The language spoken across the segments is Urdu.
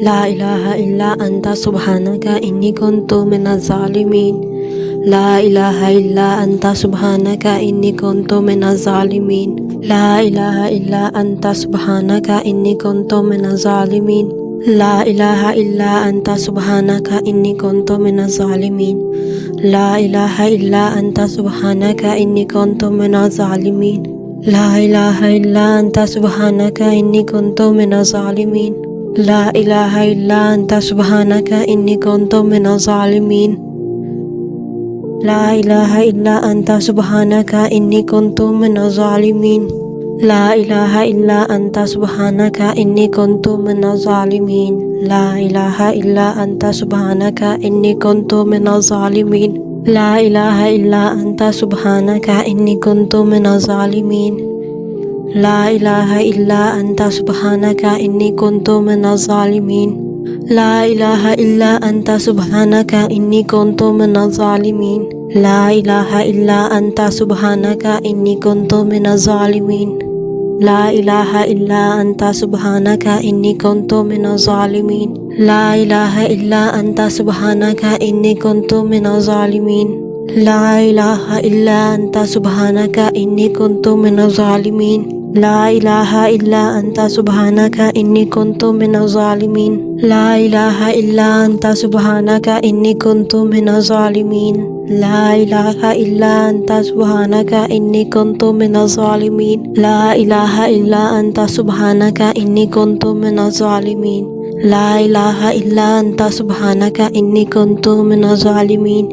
لا إله إلا أنت سبحانك إني كنت من الظالمين. لا إله إلا أنت سبحانك إني كنت من الظالمين. لا إله إلا أنت سبحانك إني كنت من الظالمين. لا إله إلا أنت سبحانك إني كنت من الظالمين. لا إله إلا أنت سبحانك إني كنت من الظالمين. لا إله إلا أنت سبحانك إني كنت من الظالمين. لا إله إلا أنت سبحانك إني كنت من الظالمين. لا إله إلا أنت سبحانك إني كنت من الظالمين. لا إله إلا أنت سبحانك إني كنت من الظالمين. لا إله إلا أنت سبحانك إني كنت من الظالمين. لا إله إلا أنت سبحانك إني كنت من الظالمين. لا إله إلا أنت سبحانك إني كنت من الظالمين. لا إله إلا أنت سبحانك إني كنت من الظالمين. لا إله إلا أنت سبحانك إني كنت من الظالمين. لا إله إلا أنت سبحانك إني كنت من الظالمين. لا إله إلا أنت سبحانك إني كنت من الظالمين. لا إله إلا أنت سبحانك إني كنت من الظالمين. لا إله إلا أنت سبحانك إني كنت من الظالمين. لا إله إلا أنت سبحانك إني كنت من الظالمين. لا إله إلا أنت سبحانك إني كنت من الظالمين. لا إله إلا أنت سبحانك إني كنت من الظالمين. لا إله إلا أنت سبحانك إني كنت من الظالمين.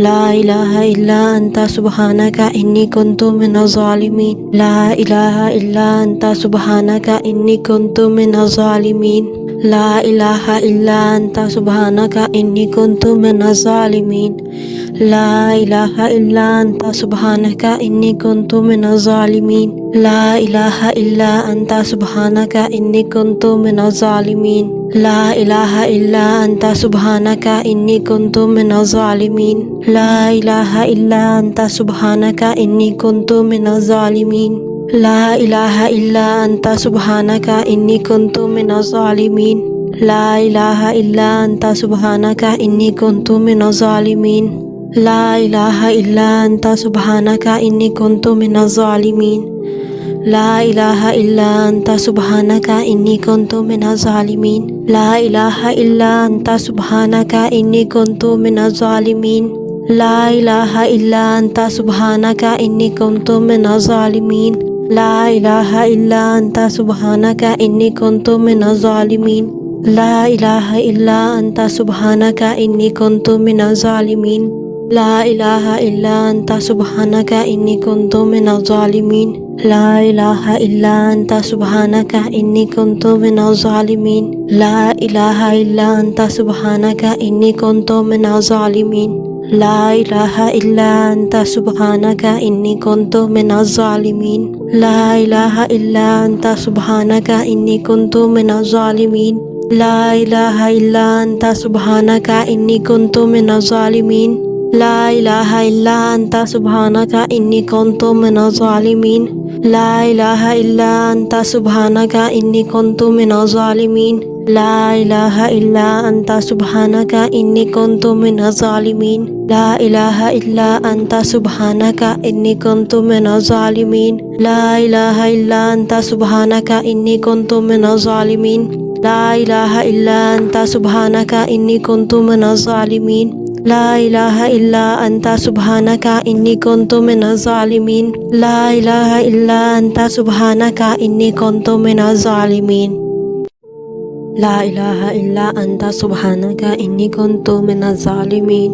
لا إله إلا أنت سبحانك إني كنت من الظالمين. لا إله إلا أنت سبحانك إني كنت من الظالمين. لا إله إلا أنت سبحانك إني كنت من الظالمين. لا إله إلا أنت سبحانك إني كنت من الظالمين. لا إله إلا أنت سبحانك إني كنت من الظالمين. لا إله إلا أنت سبحانك إني كنت من الظالمين. لا إله إلا أنت سبحانك إني كنت من الظالمين. لا إله إلا أنت سبحانك إني كنت من الظالمين. لا إله إلا أنت سبحانك إني كنت من الظالمين. لا إله إلا أنت سبحانك إني كنت من الظالمين. لا إله إلا أنت سبحانك إني كنت من الظالمين. لا إله إلا أنت سبحانك إني كنت من الظالمين. لا إله إلا أنت سبحانك إني كنت من الظالمين. لا إله إلا أنت سبحانك إني كنت من الظالمين. لا إله إلا أنت سبحانك إني كنت من الظالمين. لا إله إلا أنت سبحانك إني كنت من الظالمين. لا إله إلا أنت سبحانك إني كنت من الظالمين. لا إله إلا أنت سبحانك إني كنت من الظالمين. لا إله إلا أنت سبحانك إني كنت من الظالمين. لا إله إلا أنت سبحانك إني كنت من الظالمين. لا إله إلا أنت سبحانك إني كنت من الظالمين. لا إله إلا أنت سبحانك إني كنت من الظالمين. لا إله إلا أنت سبحانك إني كنت من الظالمين. لا إله إلا أنت سبحانك إني كنت من الظالمين. لا إله إلا أنت سبحانك إني كنت من الظالمين. لا إله إلا أنت سبحانك إني كنت من الظالمين. لا إله إلا أنت سبحانك إني كنت من الظالمين. لا إله إلا أنت سبحانك إني كنت من الظالمين. لا إله إلا أنت سبحانك إني كنت من الظالمين. لا إله إلا أنت سبحانك إني كنت من الظالمين.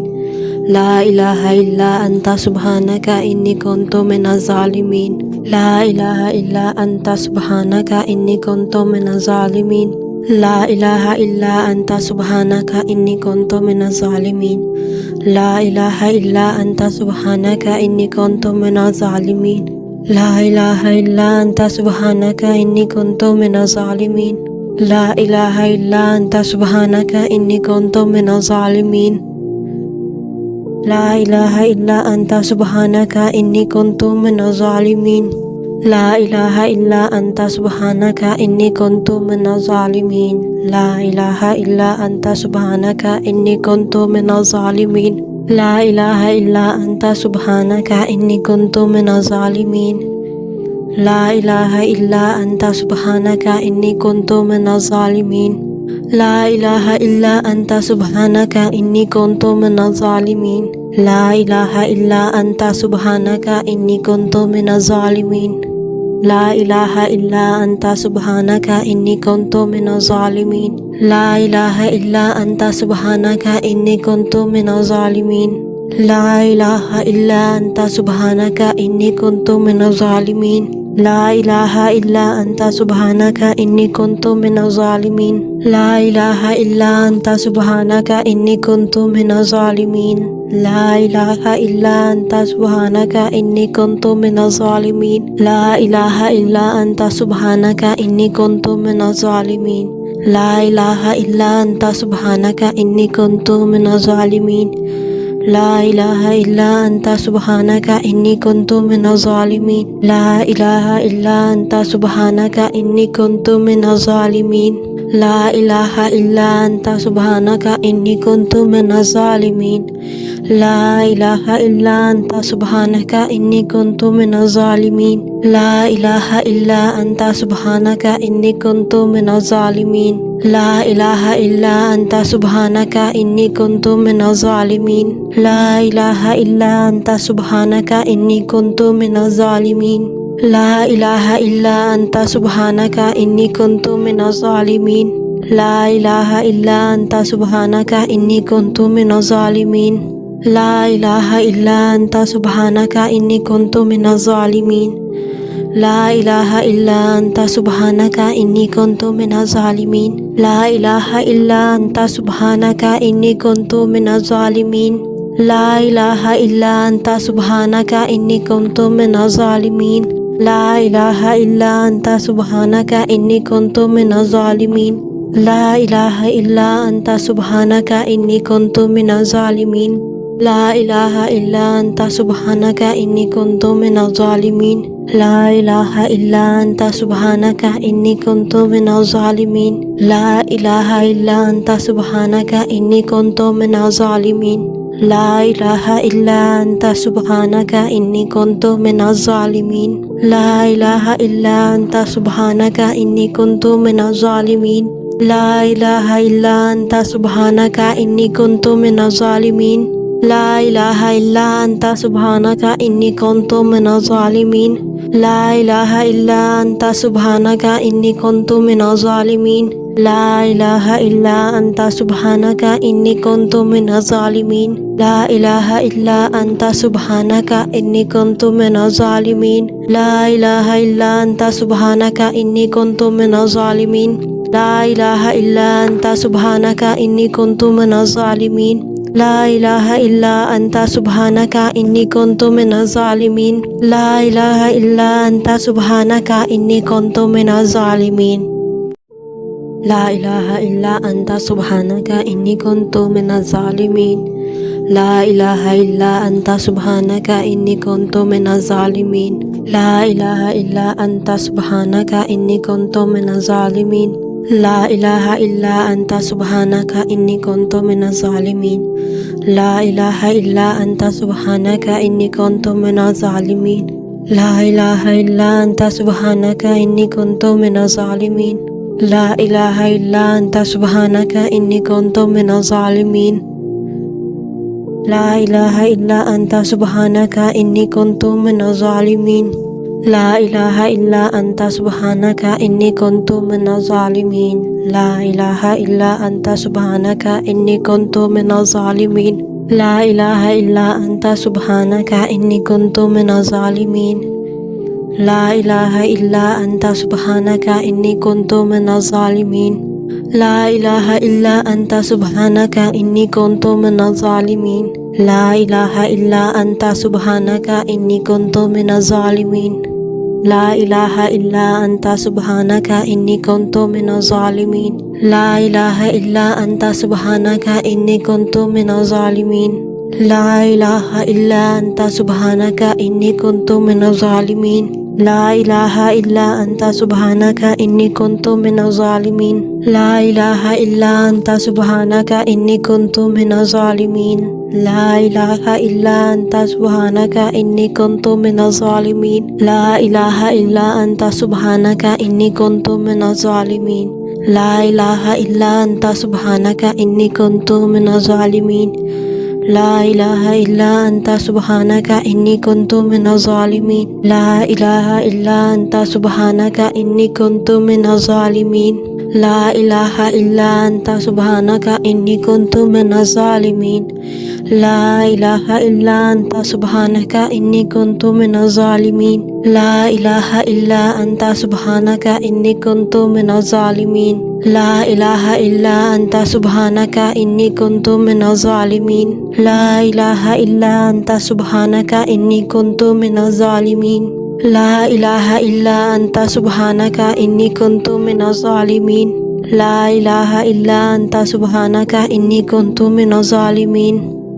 لا إله إلا أنت سبحانك إني كنت من الظالمين. لا إله إلا أنت سبحانك إني كنت من الظالمين. لا إله إلا أنت سبحانك إني كنت من الظالمين. لا إله إلا أنت سبحانك إني كنت من الظالمين. لا إله إلا أنت سبحانك إني كنت من الظالمين. لا إله إلا أنت سبحانك إني كنت من الظالمين. لا إله إلا أنت سبحانك إني كنت من الظالمين. لا إله إلا أنت سبحانك إني كنت من الظالمين لا إله إلا أنت سبحانك إني كنت من الظالمين لا إله إلا أنت سبحانك إني كنت من الظالمين لا إله إلا أنت سبحانك إني كنت من الظالمين لا إله إلا أنت سبحانك إني كنت من الظالمين لا إله إلا أنت سبحانك إني كنت من الظالمين لا إله إلا أنت سبحانك إني كنت من الظالمين لا إله إلا أنت سبحانك إني كنت من الظالمين لا إله إلا أنت سبحانك إني كنت من الظالمين لا إله إلا أنت سبحانك إني كنت من الظالمين لا إله إلا أنت سبحانك إني كنت من الظالمين لا إله إلا أنت سبحانك إني كنت من الظالمين لا إله إلا أنت سبحانك إني كنت من الظالمين لا إله إلا أنت سبحانك إني كنت من الظالمين لا إله إلا أنت سبحانك إني كنت من الظالمين لا إله إلا أنت سبحانك إني كنت من الظالمين لا إله إلا أنت سبحانك إني كنت من الظالمين لا إله إلا أنت سبحانك إني كنت من الظالمين لا إله إلا أنت سبحانك إني كنت من الظالمين لا إله إلا أنت سبحانك إني كنت من الظالمين لا إله إلا أنت سبحانك إني كنت من الظالمين لا إله إلا أنت سبحانك إني كنت من الظالمين لا إله إلا أنت سبحانك إني كنت من الظالمين لا إله إلا أنت سبحانك إني كنت من الظالمين لا إله إلا أنت سبحانك إني كنت من الظالمين لا إله إلا أنت سبحانك إني كنت من الظالمين لا إله إلا أنت سبحانك إني كنت من الظالمين لا إله إلا أنت سبحانك إني كنت من الظالمين لا إله إلا أنت سبحانك إني كنت من الظالمين لا إله إلا أنت سبحانك إني كنت من الظالمين لا إله إلا أنت سبحانك إني كنت من الظالمين لا إله إلا أنت سبحانك إني كنت من الظالمين لا إله إلا أنت سبحانك إني كنت من الظالمين لا إله إلا أنت سبحانك إني كنت من الظالمين لا إله إلا أنت سبحانك إني كنت من الظالمين لا إله إلا أنت سبحانك إني كنت من الظالمين لا إله إلا أنت سبحانك إني كنت من الظالمين لا إله إلا أنت سبحانك إني كنت من الظالمين لا إله إلا أنت سبحانك إني كنت من الظالمين لا إله إلا أنت سبحانك إني كنت من الظالمين لا إله إلا أنت سبحانك إني كنت من الظالمين لا إله إلا أنت سبحانك إني كنت من الظالمين لا إله إلا أنت سبحانك إني كنت من الظالمين لا إله إلا أنت سبحانك إني كنت من الظالمين لا إله إلا أنت سبحانك إني كنت من الظالمين لا إله إلا أنت سبحانك إني كنت من الظالمين لا إله إلا أنت سبحانك إني كنت من الظالمين لا إله إلا أنت سبحانك إني كنت من الظالمين لا إله إلا أنت سبحانك إني كنت من الظالمين لا إله إلا أنت سبحانك إني كنت من الظالمين لا إله إلا أنت سبحانك إني كنت من الظالمين لا إله إلا أنت سبحانك إني كنت من الظالمين لا إله إلا أنت سبحانك إني كنت من الظالمين لا إله إلا أنت سبحانك إني كنت من الظالمين لا إله إلا أنت سبحانك إني كنت من الظالمين لا إله إلا أنت سبحانك إني كنت من الظالمين لا إله إلا أنت سبحانك إني كنت من الظالمين لا إله إلا أنت سبحانك إني كنت من الظالمين لا إله إلا أنت سبحانك إني كنت من الظالمين لا إله إلا أنت سبحانك إني كنت من الظالمين لا إله إلا أنت سبحانك إني كنت من الظالمين لا إله إلا أنت سبحانك إني كنت من الظالمين لا إله إلا أنت سبحانك إني كنت من الظالمين لا إله إلا أنت سبحانك إني كنت من الظالمين لا إله إلا أنت سبحانك إني كنت من الظالمين لا إله إلا أنت سبحانك إني كنت من الظالمين لا إله إلا أنت سبحانك إني كنت من الظالمين لا إله إلا أنت سبحانك إني كنت من الظالمين لا إله إلا أنت سبحانك إني كنت من الظالمين لا إله إلا أنت سبحانك إني كنت من الظالمين لا إله إلا أنت سبحانك إني كنت من الظالمين لا إله إلا أنت سبحانك إني كنت من الظالمين لا إله إلا أنت سبحانك إني كنت من الظالمين لا إله إلا أنت سبحانك إني كنت من الظالمين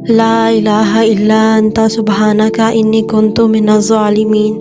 لا إله إلا أنت سبحانك إني كنت من الظالمين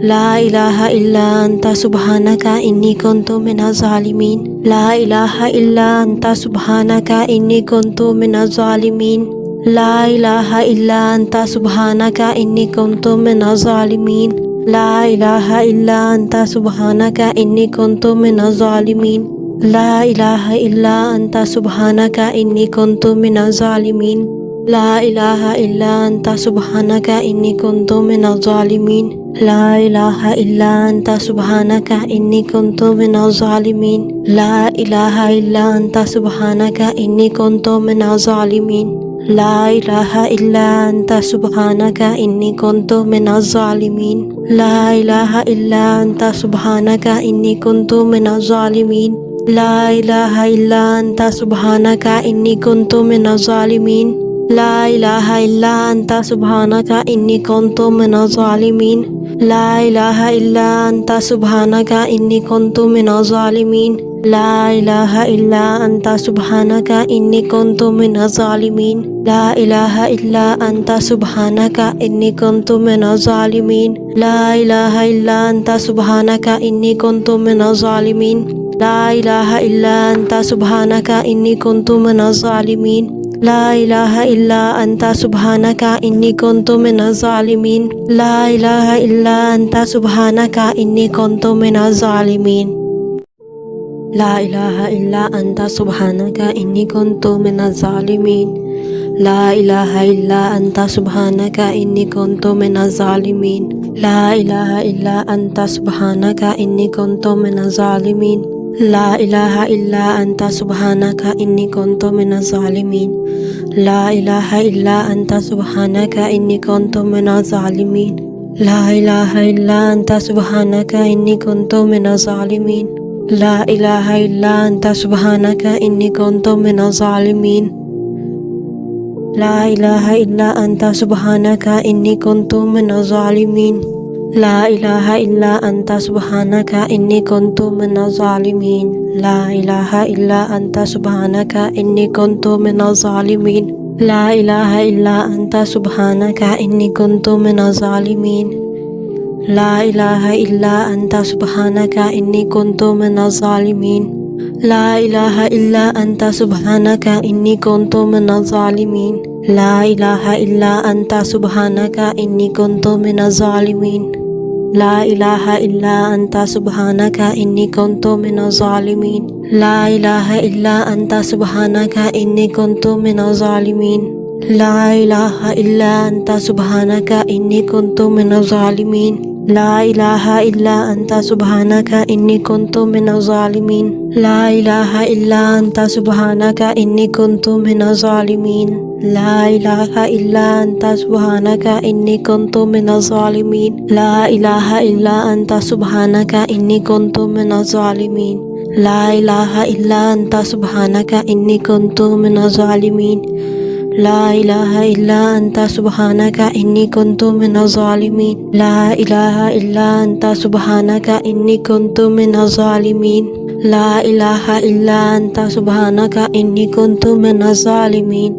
لا إله إلا أنت سبحانك إني كنت من الظالمين لا إله إلا أنت سبحانك إني كنت من الظالمين لا إله إلا أنت سبحانك إني كنت من الظالمين لا إله إلا أنت سبحانك إني كنت من الظالمين لا إله إلا أنت سبحانك إني كنت من الظالمين لا إله إلا أنت سبحانك إني كنت من الظالمين لا إله إلا أنت سبحانك إني كنت من الظالمين لا إله إلا أنت سبحانك إني كنت من الظالمين لا إله إلا أنت سبحانك إني كنت من الظالمين لا إله إلا أنت سبحانك إني كنت من الظالمين لا إله إلا أنت سبحانك إني كنت من الظالمين لا إله إلا أنت سبحانك إني كنت من الظالمين لا إله إلا أنت سبحانك إني كنت من الظالمين لا إله إلا أنت سبحانك إني كنت من الظالمين لا إله إلا أنت سبحانك إني كنت من الظالمين لا إله إلا أنت سبحانك إني كنت من الظالمين لا إله إلا أنت سبحانك إني كنت من الظالمين لا إله إلا أنت سبحانك إني كنت من الظالمين لا إله إلا أنت سبحانك إني كنت من الظالمين لا إله إلا أنت سبحانك إني كنت من الظالمين لا إله إلا أنت سبحانك إني كنت من الظالمين لا إله إلا أنت سبحانك إني كنت من الظالمين لا إله إلا أنت سبحانك إني كنت من الظالمين لا إله إلا أنت سبحانك إني كنت من الظالمين لا إله إلا أنت سبحانك إني كنت من الظالمين لا إله إلا أنت سبحانك إني كنت من الظالمين لا إله إلا أنت سبحانك إني كنت من الظالمين لا إله إلا أنت سبحانك إني كنت من الظالمين لا إله إلا أنت سبحانك إني كنت من الظالمين لا إله إلا أنت سبحانك إني كنت من الظالمين لا إله إلا أنت سبحانك إني كنت من الظالمين لا إله إلا أنت سبحانك إني كنت من الظالمين لا إله إلا أنت سبحانك إني كنت من الظالمين لا إله إلا أنت سبحانك إني كنت من الظالمين لا إله إلا أنت سبحانك إني كنت من الظالمين لا إله إلا أنت سبحانك إني كنت من الظالمين لا إله إلا أنت سبحانك إني كنت من الظالمين لا إله إلا أنت سبحانك إني كنت من الظالمين لا إله إلا أنت سبحانك إني كنت من الظالمين لا إله إلا أنت سبحانك إني كنت من الظالمين لا إله إلا أنت سبحانك إني كنت من الظالمين لا إله إلا أنت سبحانك إني كنت من الظالمين لا إله إلا أنت سبحانك إني كنت من الظالمين لا إله إلا أنت سبحانك إني كنت من الظالمين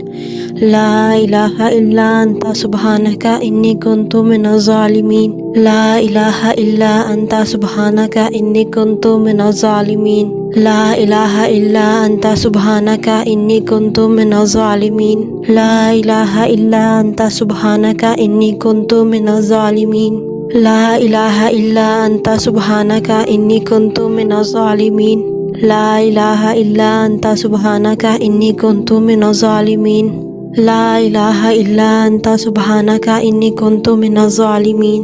لا إله إلا أنت سبحانك إني كنت من الظالمين لا إله إلا أنت سبحانك إني كنت من الظالمين لا إله إلا أنت سبحانك إني كنت من الظالمين لا إله إلا أنت سبحانك إني كنت من الظالمين لا إله إلا أنت سبحانك إني كنت من الظالمين لا إله إلا أنت سبحانك إني كنت من الظالمين لا إله إلا أنت سبحانك إني كنت من الظالمين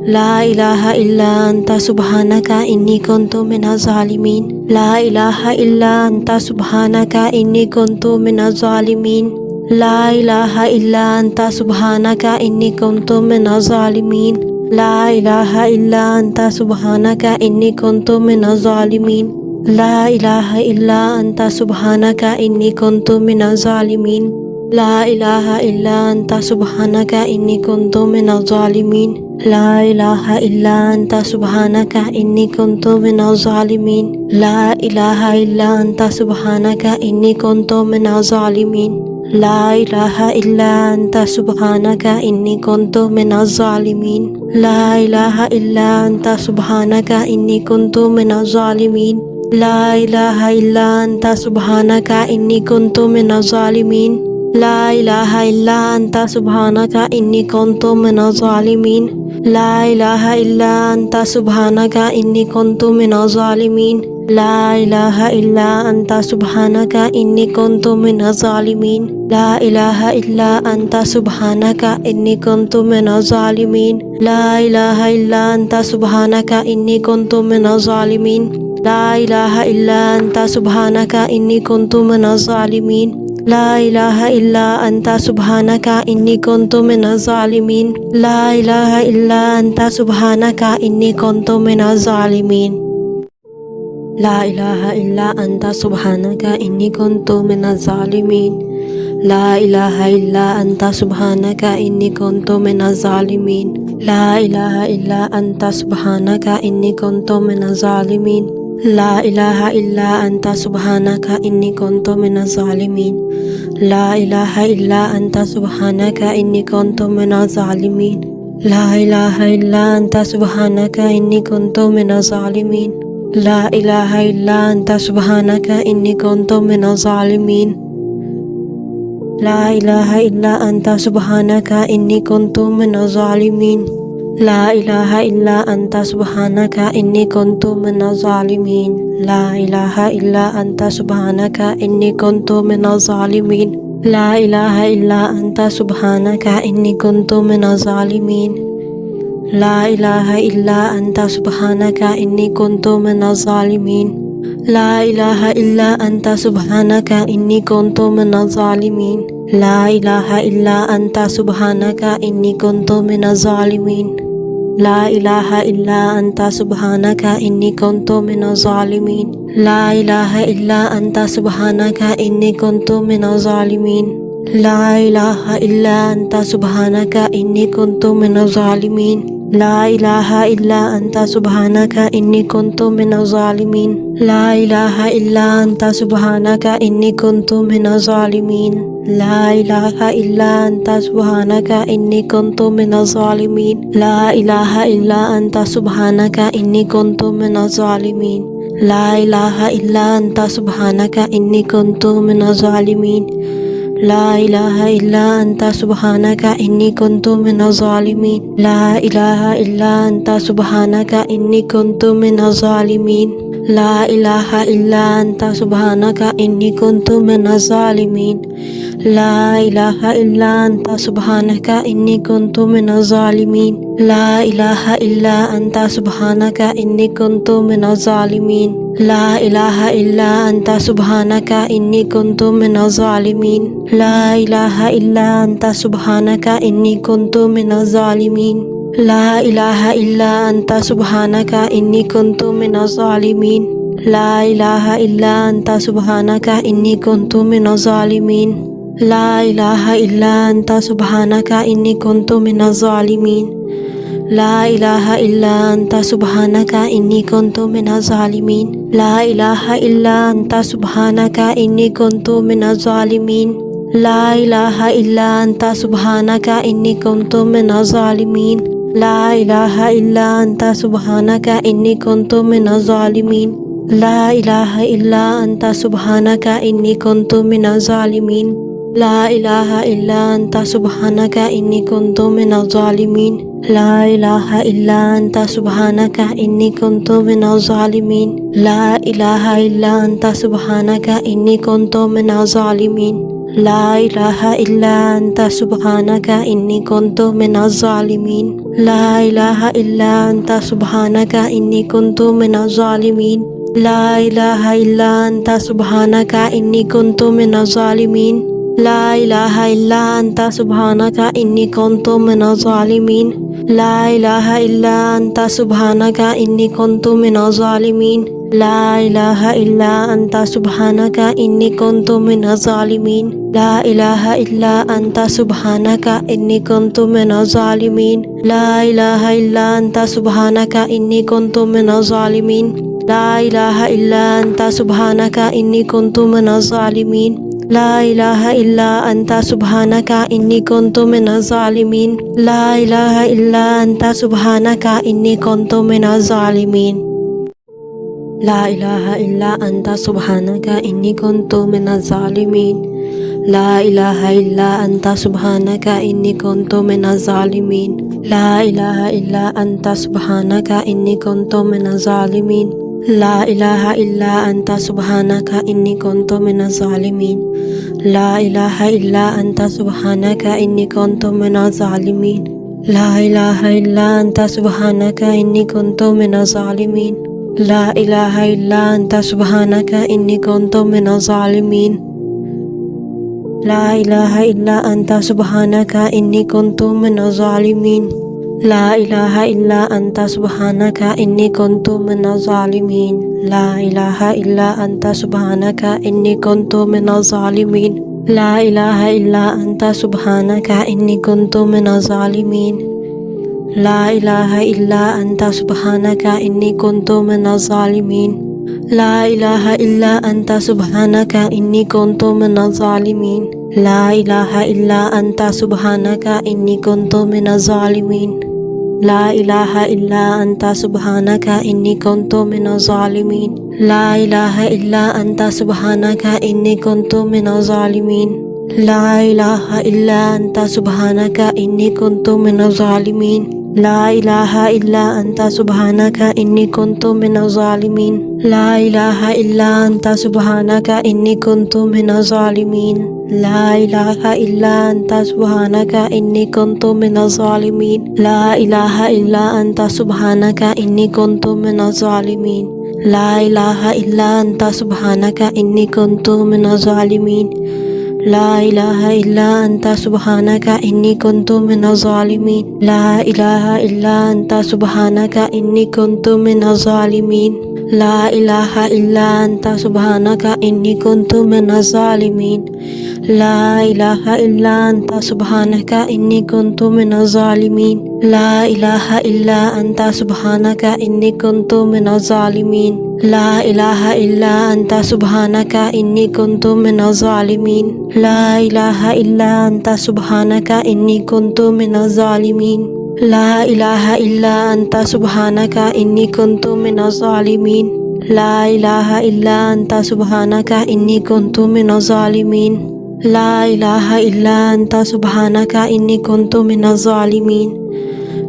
لا إله إلا أنت سبحانك إني كنت من الظالمين لا إله إلا أنت سبحانك إني كنت من الظالمين لا إله إلا أنت سبحانك إني كنت من الظالمين لا إله إلا أنت سبحانك إني كنت من الظالمين لا إله إلا أنت سبحانك إني كنت من الظالمين لا إله إلا أنت سبحانك إني كنت من الظالمين لا إله إلا أنت سبحانك إني كنت من الظالمين لا إله إلا أنت سبحانك إني كنت من الظالمين لا إله إلا أنت سبحانك إني كنت من الظالمين لا إله إلا أنت سبحانك إني كنت من الظالمين لا إله إلا أنت سبحانك إني كنت من الظالمين لا إله إلا أنت سبحانك إني كنت من الظالمين لا إله إلا أنت سبحانك إني كنت من الظالمين لا إله إلا أنت سبحانك إني كنت من الظالمين لا إله إلا أنت سبحانك إني كنت من الظالمين لا إله إلا أنت سبحانك إني كنت من الظالمين لا إله إلا أنت سبحانك إني كنت من الظالمين لا إله إلا أنت سبحانك إني كنت من الظالمين لا إله إلا أنت سبحانك إني كنت من الظالمين لا إله إلا أنت سبحانك إني كنت من الظالمين لا إله إلا أنت سبحانك إني كنت من الظالمين لا إله إلا أنت سبحانك إني كنت من الظالمين لا إله إلا أنت سبحانك إني كنت من الظالمين لا إله إلا أنت سبحانك إني كنت من الظالمين لا إله إلا أنت سبحانك إني كنت من الظالمين لا إله إلا أنت سبحانك إني كنت من الظالمين لا إله إلا أنت سبحانك إني كنت من الظالمين لا إله إلا أنت سبحانك إني كنت من الظالمين لا إله إلا أنت سبحانك إني كنت من الظالمين لا إله إلا أنت سبحانك إني كنت من الظالمين لا إله إلا أنت سبحانك إني كنت من الظالمين لا إله إلا أنت سبحانك إني كنت من الظالمين لا إله إلا أنت سبحانك إني كنت من الظالمين لا إله إلا أنت سبحانك إني كنت من الظالمين لا إله إلا أنت سبحانك إني كنت من الظالمين لا إله إلا أنت سبحانك إني كنت من الظالمين لا إله إلا أنت سبحانك إني كنت من الظالمين لا إله إلا أنت سبحانك إني كنت من الظالمين لا إله إلا أنت سبحانك إني كنت من الظالمين لا إله إلا أنت سبحانك إني كنت من الظالمين لا إله إلا أنت سبحانك إني كنت من الظالمين لا إله إلا أنت سبحانك إني كنت من الظالمين لا إله إلا أنت سبحانك إني كنت من الظالمين لا إله إلا أنت سبحانك إني كنت من الظالمين لا إله إلا أنت سبحانك إني كنت من الظالمين لا إله إلا أنت سبحانك إني كنت من الظالمين لا إله إلا أنت سبحانك إني كنت من الظالمين لا إله إلا أنت سبحانك إني كنت من الظالمين لا إله إلا أنت سبحانك إني كنت من الظالمين لا إله إلا أنت سبحانك إني كنت من الظالمين لا إله إلا أنت سبحانك إني كنت من الظالمين لا إله إلا أنت سبحانك إني كنت من الظالمين لا إله إلا أنت سبحانك إني كنت من الظالمين لا إله إلا أنت سبحانك إني كنت من الظالمين لا إله إلا أنت سبحانك إني كنت من الظالمين لا إله إلا أنت سبحانك إني كنت من الظالمين لا إله إلا أنت سبحانك إني كنت من الظالمين لا إله إلا أنت سبحانك إني كنت من الظالمين لا إله إلا أنت سبحانك إني كنت من الظالمين لا إله إلا أنت سبحانك إني كنت من الظالمين لا إله إلا أنت سبحانك إني كنت من الظالمين لا إله إلا أنت سبحانك إني كنت من الظالمين لا إله إلا أنت سبحانك إني كنت من الظالمين لا إله إلا أنت سبحانك إني كنت من الظالمين لا إله إلا أنت سبحانك إني كنت من الظالمين لا إله إلا أنت سبحانك إني كنت من الظالمين لا إله إلا أنت سبحانك إني كنت من الظالمين لا إله إلا أنت سبحانك إني كنت من الظالمين لا إله إلا أنت سبحانك إني كنت من الظالمين لا إله إلا أنت سبحانك إني كنت من الظالمين لا إله إلا أنت سبحانك إني كنت من الظالمين لا إله إلا أنت سبحانك إني كنت من الظالمين لا إله إلا أنت سبحانك إني كنت من الظالمين لا إله إلا أنت سبحانك إني كنت من الظالمين لا إله إلا أنت سبحانك إني كنت من الظالمين لا إله إلا أنت سبحانك إني كنت من الظالمين لا إله إلا أنت سبحانك إني كنت من الظالمين لا إله إلا أنت سبحانك إني كنت من الظالمين لا إله إلا أنت سبحانك إني كنت من الظالمين لا إله إلا أنت سبحانك إني كنت من الظالمين لا إله إلا أنت سبحانك إني كنت من الظالمين لا إله إلا أنت سبحانك إني كنت من الظالمين لا إله إلا أنت سبحانك إني كنت من الظالمين لا إله إلا أنت سبحانك إني كنت من الظالمين لا إله إلا أنت سبحانك إني كنت من الظالمين لا إله إلا أنت سبحانك إني كنت من الظالمين لا إله إلا أنت سبحانك إني كنت من الظالمين لا إله إلا أنت سبحانك إني كنت من الظالمين لا إله إلا أنت سبحانك إني كنت من الظالمين لا إله إلا أنت سبحانك إني كنت من الظالمين لا إله إلا أنت سبحانك إني كنت من الظالمين لا إله إلا أنت سبحانك إني كنت من الظالمين لا إله إلا أنت سبحانك إني كنت من الظالمين لا إله إلا أنت سبحانك إني كنت من الظالمين لا إله إلا أنت سبحانك إني كنت من الظالمين لا إله إلا أنت سبحانك إني كنت من الظالمين لا إله إلا أنت سبحانك إني كنت من الظالمين لا إله إلا أنت سبحانك إني كنت من الظالمين لا إله إلا أنت سبحانك إني كنت من الظالمين لا إله إلا أنت سبحانك إني كنت من الظالمين لا إله إلا أنت سبحانك إني كنت من الظالمين لا إله إلا أنت سبحانك إني كنت من الظالمين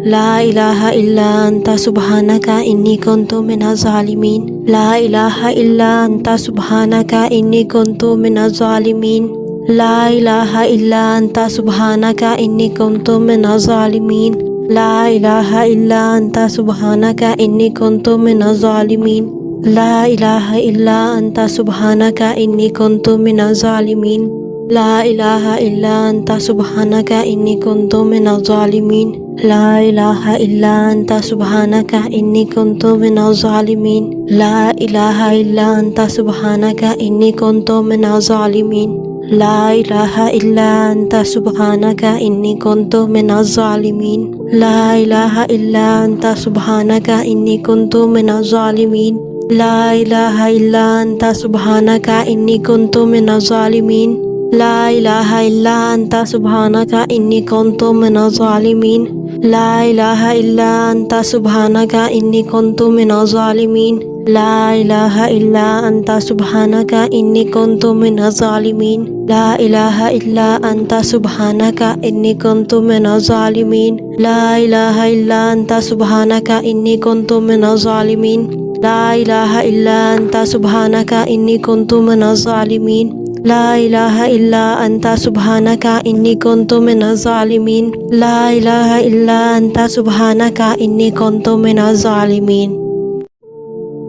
لا إله إلا أنت سبحانك إني كنت من الظالمين لا إله إلا أنت سبحانك إني كنت من الظالمين لا إله إلا أنت سبحانك إني كنت من الظالمين لا إله إلا أنت سبحانك إني كنت من الظالمين لا إله إلا أنت سبحانك إني كنت من الظالمين لا إله إلا أنت سبحانك إني كنت من الظالمين لا إله إلا أنت سبحانك إني كنت من الظالمين لا إله إلا أنت سبحانك إني كنت من الظالمين لا إله إلا أنت سبحانك إني كنت من الظالمين لا إله إلا أنت سبحانك إني كنت من الظالمين لا إله إلا أنت سبحانك إني كنت من الظالمين لا إله إلا أنت سبحانك إني كنت من الظالمين لا إله إلا أنت سبحانك إني كنت من الظالمين لا إله إلا أنت سبحانك إني كنت من الظالمين لا إله إلا أنت سبحانك إني كنت من الظالمين لا إله إلا أنت سبحانك إني كنت من الظالمين لا إله إلا أنت سبحانك إني كنت من الظالمين لا إله إلا أنت سبحانك إني كنت من الظالمين لا إله إلا أنت سبحانك إني كنت من الظالمين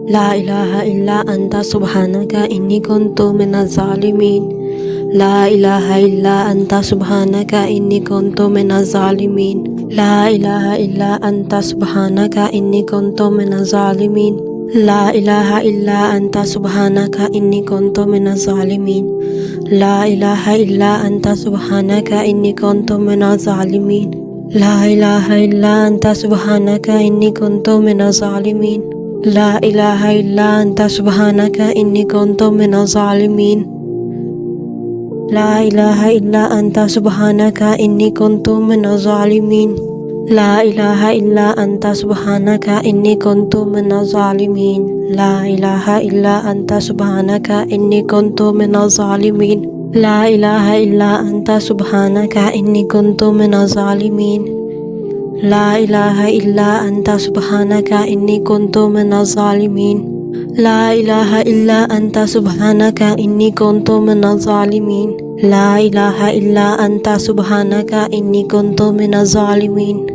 لا إله إلا أنت سبحانك إني كنت من الظالمين لا إله إلا أنت سبحانك إني كنت من الظالمين لا إله إلا أنت سبحانك إني كنت من الظالمين لا إله إلا أنت سبحانك إني كنت من الظالمين لا إله إلا أنت سبحانك إني كنت من الظالمين لا إله إلا أنت سبحانك إني كنت من الظالمين لا إله إلا أنت سبحانك إني كنت من الظالمين لا إله إلا أنت سبحانك إني كنت من الظالمين لا إله إلا أنت سبحانك إني كنت من الظالمين لا إله إلا أنت سبحانك إني كنت من الظالمين لا إله إلا أنت سبحانك إني كنت من الظالمين لا إله إلا أنت سبحانك إني كنت من الظالمين لا إله إلا أنت سبحانك إني كنت من الظالمين لا إله إلا أنت سبحانك إني كنت من الظالمين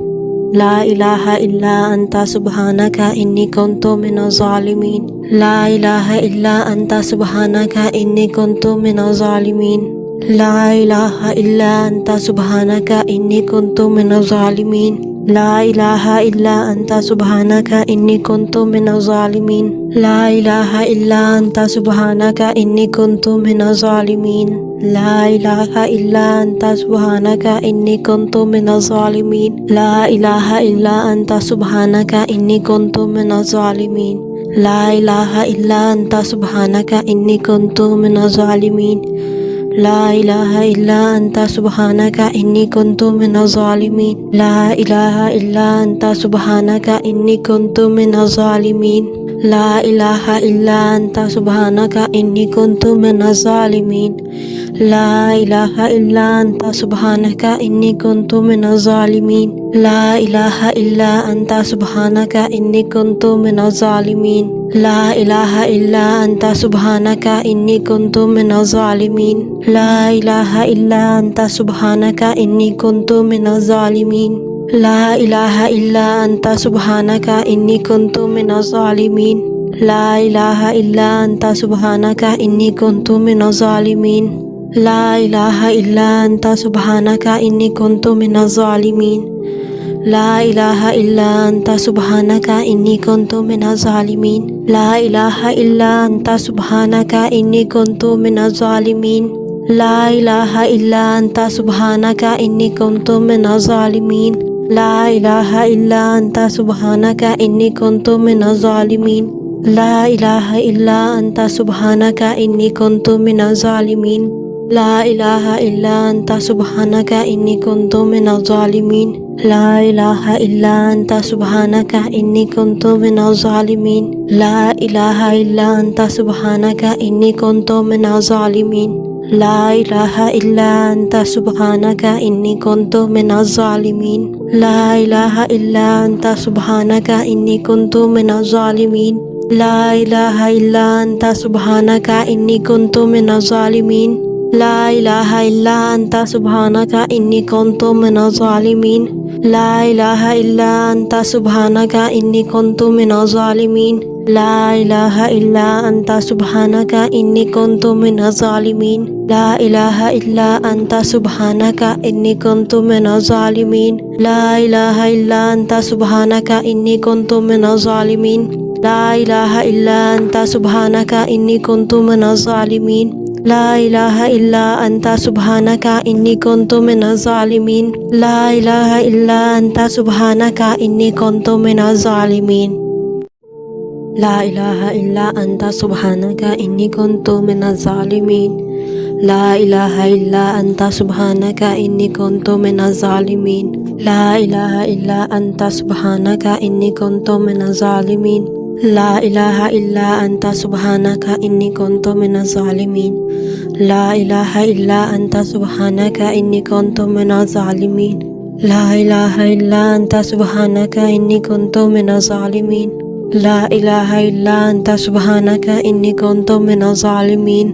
لا إله إلا أنت سبحانك إني كنت من الظالمين لا إله إلا أنت سبحانك إني كنت من الظالمين لا إله إلا أنت سبحانك إني كنت من الظالمين لا إله إلا أنت سبحانك إني كنت من الظالمين لا إله إلا أنت سبحانك إني كنت من الظالمين لا إله إلا أنت سبحانك إني كنت من الظالمين لا إله إلا أنت سبحانك إني كنت من الظالمين لا إله إلا أنت سبحانك إني كنت من الظالمين لا إله إلا أنت سبحانك إني كنت من الظالمين لا إله إلا أنت سبحانك إني كنت من الظالمين لا إله إلا أنت سبحانك إني كنت من الظالمين لا إله إلا أنت سبحانك إني كنت من الظالمين لا إله إلا أنت سبحانك إني كنت من الظالمين لا إله إلا أنت سبحانك إني كنت من الظالمين لا إله إلا أنت سبحانك إني كنت من الظالمين لا إله إلا أنت سبحانك إني كنت من الظالمين لا إله إلا أنت سبحانك إني كنت من الظالمين لا إله إلا أنت سبحانك إني كنت من الظالمين لا إله إلا أنت سبحانك إني كنت من الظالمين لا إله إلا أنت سبحانك إني كنت من الظالمين لا إله إلا أنت سبحانك إني كنت من الظالمين لا إله إلا أنت سبحانك إني كنت من الظالمين لا إله إلا أنت سبحانك إني كنت من الظالمين لا إله إلا أنت سبحانك إني كنت من الظالمين لا إله إلا أنت سبحانك إني كنت من الظالمين لا إله إلا أنت سبحانك إني كنت من الظالمين لا إله إلا أنت سبحانك إني كنت من الظالمين لا إله إلا أنت سبحانك إني كنت من الظالمين لا إله إلا أنت سبحانك إني كنت من الظالمين لا إله إلا أنت سبحانك إني كنت من الظالمين لا إله إلا أنت سبحانك إني كنت من الظالمين لا إله إلا أنت سبحانك إني كنت من الظالمين لا إله إلا أنت سبحانك إني كنت من الظالمين لا إله إلا أنت سبحانك إني كنت من الظالمين لا إله إلا أنت سبحانك إني كنت من الظالمين لا إله إلا أنت سبحانك إني كنت من الظالمين لا إله إلا أنت سبحانك إني كنت من الظالمين لا إله إلا أنت سبحانك إني كنت من الظالمين لا إله إلا أنت سبحانك إني كنت من الظالمين لا إله إلا أنت سبحانك إني كنت من الظالمين لا إله إلا أنت سبحانك إني كنت من الظالمين لا إله إلا أنت سبحانك إني كنت من الظالمين لا إله إلا أنت سبحانك إني كنت من الظالمين لا إله إلا أنت سبحانك إني كنت من الظالمين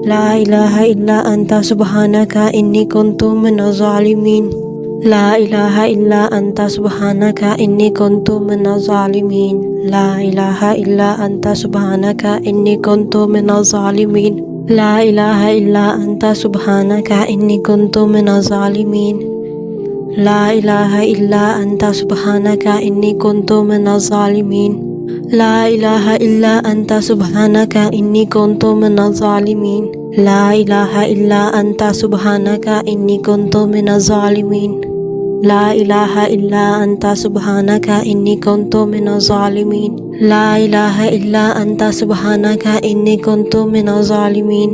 لا إله إلا أنت سبحانك إني كنت من الظالمين لا إله إلا أنت سبحانك إني كنت من الظالمين لا إله إلا أنت سبحانك إني كنت من الظالمين لا إله إلا أنت سبحانك إني كنت من الظالمين لا إله إلا أنت سبحانك إني كنت من الظالمين لا إله إلا أنت سبحانك إني كنت من الظالمين لا إله إلا أنت سبحانك إني كنت من الظالمين لا إله إلا أنت سبحانك إني كنت من الظالمين لا إله إلا أنت سبحانك إني كنت من الظالمين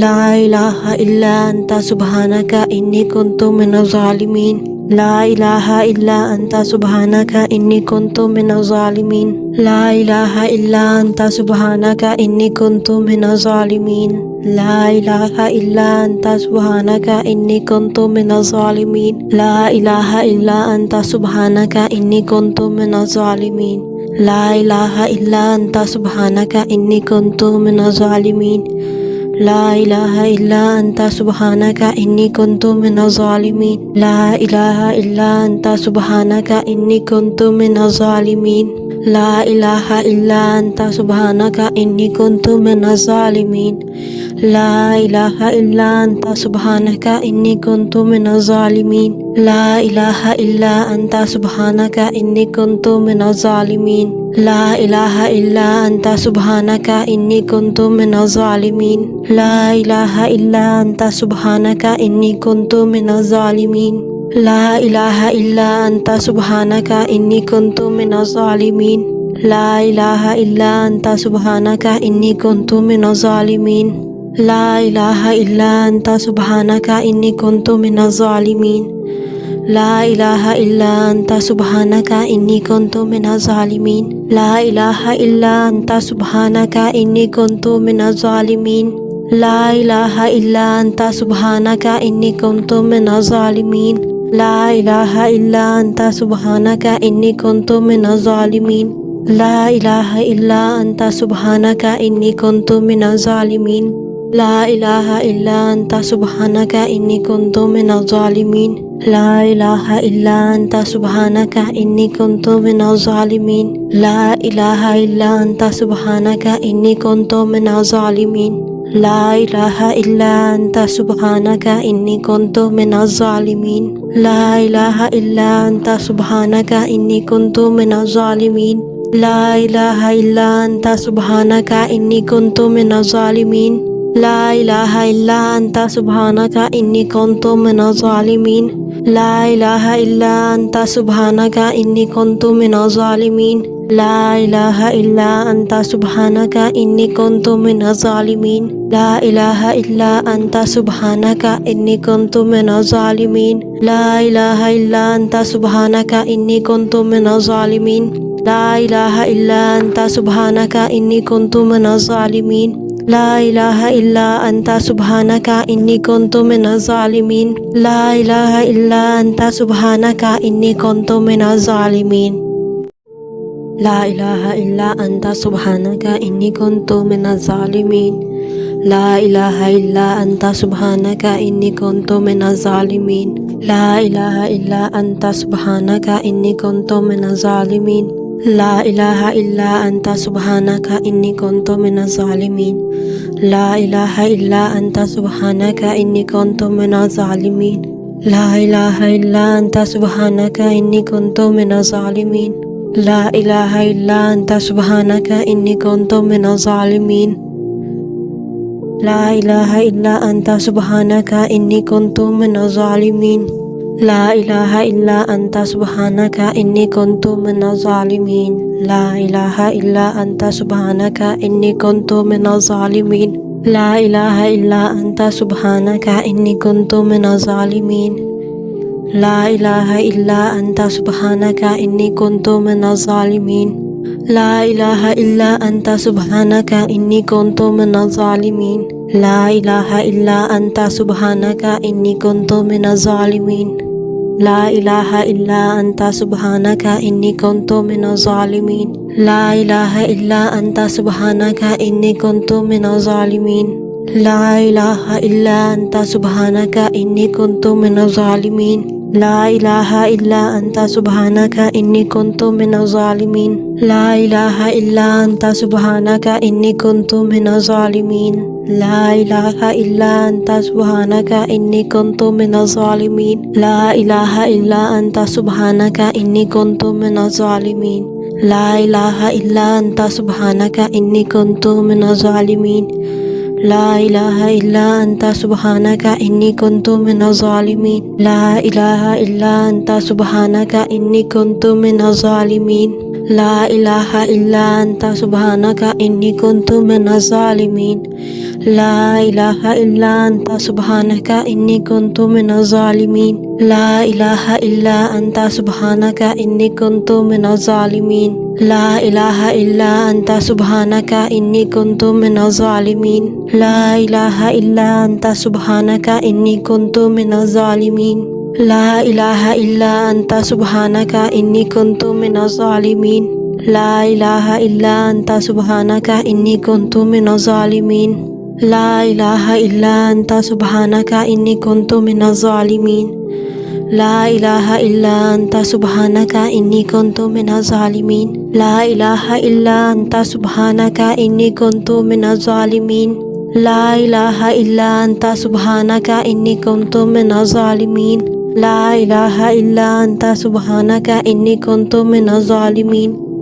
لا إله إلا أنت سبحانك إني كنت من الظالمين لا إله إلا أنت سبحانك إني كنت من الظالمين لا إله إلا أنت سبحانك إني كنت من الظالمين لا إله إلا أنت سبحانك إني كنت من الظالمين لا إله إلا أنت سبحانك إني كنت من الظالمين لا إله إلا أنت سبحانك إني كنت من الظالمين لا إله إلا أنت سبحانك إني كنت من الظالمين لا إله إلا أنت سبحانك إني كنت من الظالمين لا إله إلا أنت سبحانك إني كنت من الظالمين لا إله إلا أنت سبحانك إني كنت من الظالمين لا إله إلا أنت سبحانك إني كنت من الظالمين لا إله إلا أنت سبحانك إني كنت من الظالمين لا إله إلا أنت سبحانك إني كنت من الظالمين لا إله إلا أنت سبحانك إني كنت من الظالمين لا إله إلا أنت سبحانك إني كنت من الظالمين لا إله إلا أنت سبحانك إني كنت من الظالمين لا إله إلا أنت سبحانك إني كنت من الظالمين لا إله إلا أنت سبحانك إني كنت من الظالمين لا إله إلا أنت سبحانك إني كنت من الظالمين لا إله إلا أنت سبحانك إني كنت من الظالمين لا إله إلا أنت سبحانك إني كنت من الظالمين لا إله إلا أنت سبحانك إني كنت من الظالمين لا إله إلا أنت سبحانك إني كنت من الظالمين لا إله إلا أنت سبحانك إني كنت من الظالمين لا إله إلا أنت سبحانك إني كنت من الظالمين لا إله إلا أنت سبحانك إني كنت من الظالمين لا إله إلا أنت سبحانك إني كنت من الظالمين لا إله إلا أنت سبحانك إني كنت من الظالمين لا إله إلا أنت سبحانك إني كنت من الظالمين لا إله إلا أنت سبحانك إني كنت من الظالمين لا إله إلا أنت سبحانك إني كنت من الظالمين لا إله إلا أنت سبحانك إني كنت من الظالمين لا إله إلا أنت سبحانك إني كنت من الظالمين لا إله إلا أنت سبحانك إني كنت من الظالمين لا إله إلا أنت سبحانك إني كنت من الظالمين لا إله إلا أنت سبحانك إني كنت من الظالمين لا إله إلا أنت سبحانك إني كنت من الظالمين لا إله إلا أنت سبحانك إني كنت من الظالمين لا إله إلا أنت سبحانك إني كنت من الظالمين لا إله إلا أنت سبحانك إني كنت من الظالمين لا إله إلا أنت سبحانك إني كنت من الظالمين لا إله إلا أنت سبحانك إني كنت من الظالمين لا إله إلا أنت سبحانك إني كنت من الظالمين لا إله إلا أنت سبحانك إني كنت من الظالمين لا إله إلا أنت سبحانك إني كنت من الظالمين لا إله إلا أنت سبحانك إني كنت من الظالمين لا إله إلا أنت سبحانك إني كنت من الظالمين لا إله إلا أنت سبحانك إني كنت من الظالمين لا إله إلا أنت سبحانك إني كنت من الظالمين لا إله إلا أنت سبحانك إني كنت من الظالمين لا إله إلا أنت سبحانك إني كنت من الظالمين لا إله إلا أنت سبحانك إني كنت من الظالمين لا إله إلا أنت سبحانك إني كنت من الظالمين لا إله إلا أنت سبحانك إني كنت من الظالمين لا إله إلا أنت سبحانك إني كنت من الظالمين لا إله إلا أنت سبحانك إني كنت من الظالمين لا إله إلا أنت سبحانك إني كنت من الظالمين لا إله إلا أنت سبحانك إني كنت من الظالمين لا إله إلا أنت سبحانك إني كنت من الظالمين لا إله إلا أنت سبحانك إني كنت من الظالمين لا إله إلا أنت سبحانك إني كنت من الظالمين لا إله إلا أنت سبحانك إني كنت من الظالمين لا إله إلا أنت سبحانك إني كنت من الظالمين لا إله إلا أنت سبحانك إني كنت من الظالمين لا إله إلا أنت سبحانك إني كنت من الظالمين لا إله إلا أنت سبحانك إني كنت من الظالمين لا إله إلا أنت سبحانك إني كنت من الظالمين لا إله إلا أنت سبحانك إني كنت من الظالمين لا إله إلا أنت سبحانك إني كنت من الظالمين لا إله إلا أنت سبحانك إني كنت من الظالمين لا إله إلا أنت سبحانك إني كنت من الظالمين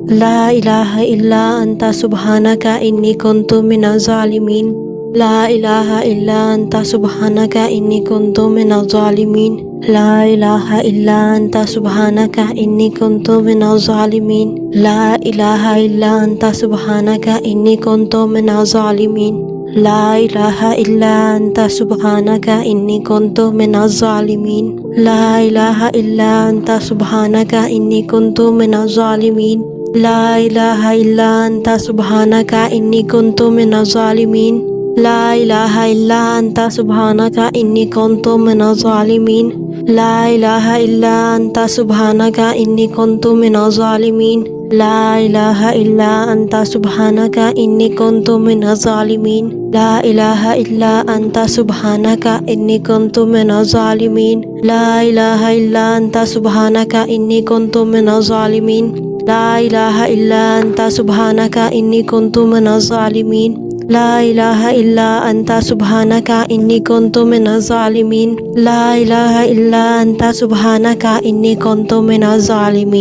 لا إله إلا أنت سبحانك إني كنت من الظالمين لا إله إلا أنت سبحانك إني كنت من الظالمين لا إله إلا أنت سبحانك إني كنت من الظالمين لا إله إلا أنت سبحانك إني كنت من الظالمين لا إله إلا أنت سبحانك إني كنت من الظالمين لا إله إلا أنت سبحانك إني كنت من الظالمين لا إله إلا أنت سبحانك إني كنت من الظالمين لا إله إلا أنت سبحانك إني كنت من الظالمين لا إله إلا أنت سبحانك إني كنت من الظالمين لا إله إلا أنت سبحانك إني كنت من الظالمين لا إله إلا أنت سبحانك إني كنت من الظالمين لا إله إلا أنت سبحانك إني كنت من الظالمين لا إله إلا أنت سبحانك إني كنت من الظالمين لا إله إلا أنت سبحانك إني كنت من الظالمين لا إله إلا أنت سبحانك إني كنت من الظالمين لا إله إلا أنت سبحانك إني كنت من الظالمين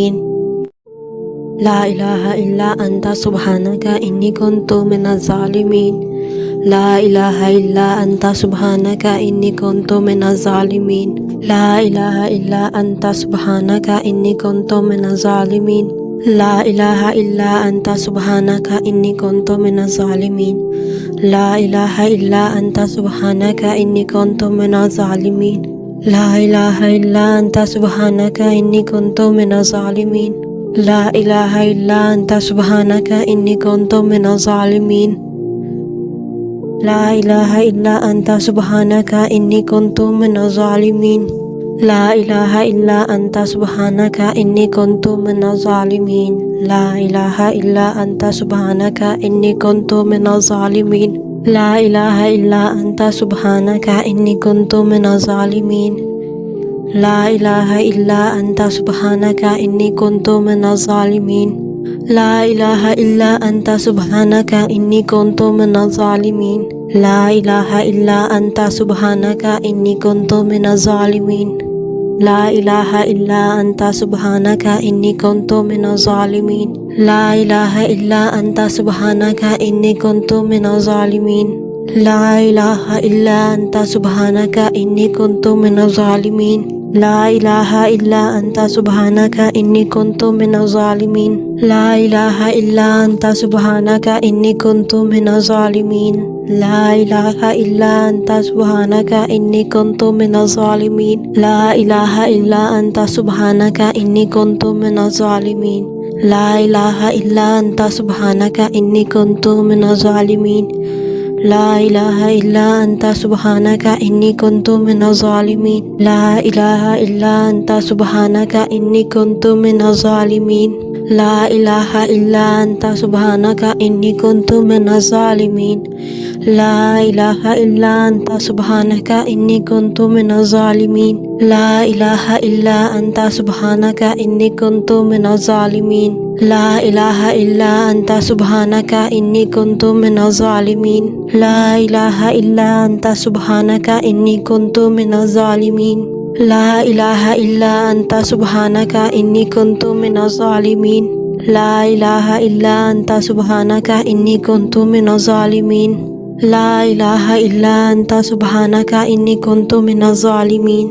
لا إله إلا أنت سبحانك إني كنت من الظالمين لا إله إلا أنت سبحانك إني كنت من الظالمين لا إله إلا أنت سبحانك إني كنت من الظالمين لا إله إلا أنت سبحانك إني كنت من الظالمين لا إله إلا أنت سبحانك إني كنت من الظالمين لا إله إلا أنت سبحانك إني كنت من الظالمين لا إله إلا أنت سبحانك إني كنت من الظالمين لا إله إلا أنت سبحانك إني كنت من الظالمين لا إله إلا أنت سبحانك إني كنت من الظالمين لا إله إلا أنت سبحانك إني كنت من الظالمين لا إله إلا أنت سبحانك إني كنت من الظالمين لا إله إلا أنت سبحانك إني كنت من الظالمين لا إله إلا أنت سبحانك إني كنت من الظالمين لا إله إلا أنت سبحانك إني كنت من الظالمين لا إله إلا أنت سبحانك إني كنت من الظالمين لا إله إلا أنت سبحانك إني كنت من الظالمين لا إله إلا أنت سبحانك إني كنت من الظالمين لا إله إلا أنت سبحانك إني كنت من الظالمين لا إله إلا أنت سبحانك إني كنت من الظالمين لا إله إلا أنت سبحانك إني كنت من الظالمين لا إله إلا أنت سبحانك إني كنت من الظالمين لا إله إلا أنت سبحانك إني كنت من الظالمين لا إله إلا أنت سبحانك إني كنت من الظالمين لا إله إلا أنت سبحانك إني كنت من الظالمين لا إله إلا أنت سبحانك إني كنت من الظالمين لا إله إلا أنت سبحانك إني كنت من الظالمين لا إله إلا أنت سبحانك إني كنت من الظالمين لا إله إلا أنت سبحانك إني كنت من الظالمين لا إله إلا أنت سبحانك إني كنت من الظالمين لا إله إلا أنت سبحانك إني كنت من الظالمين لا إله إلا أنت سبحانك إني كنت من الظالمين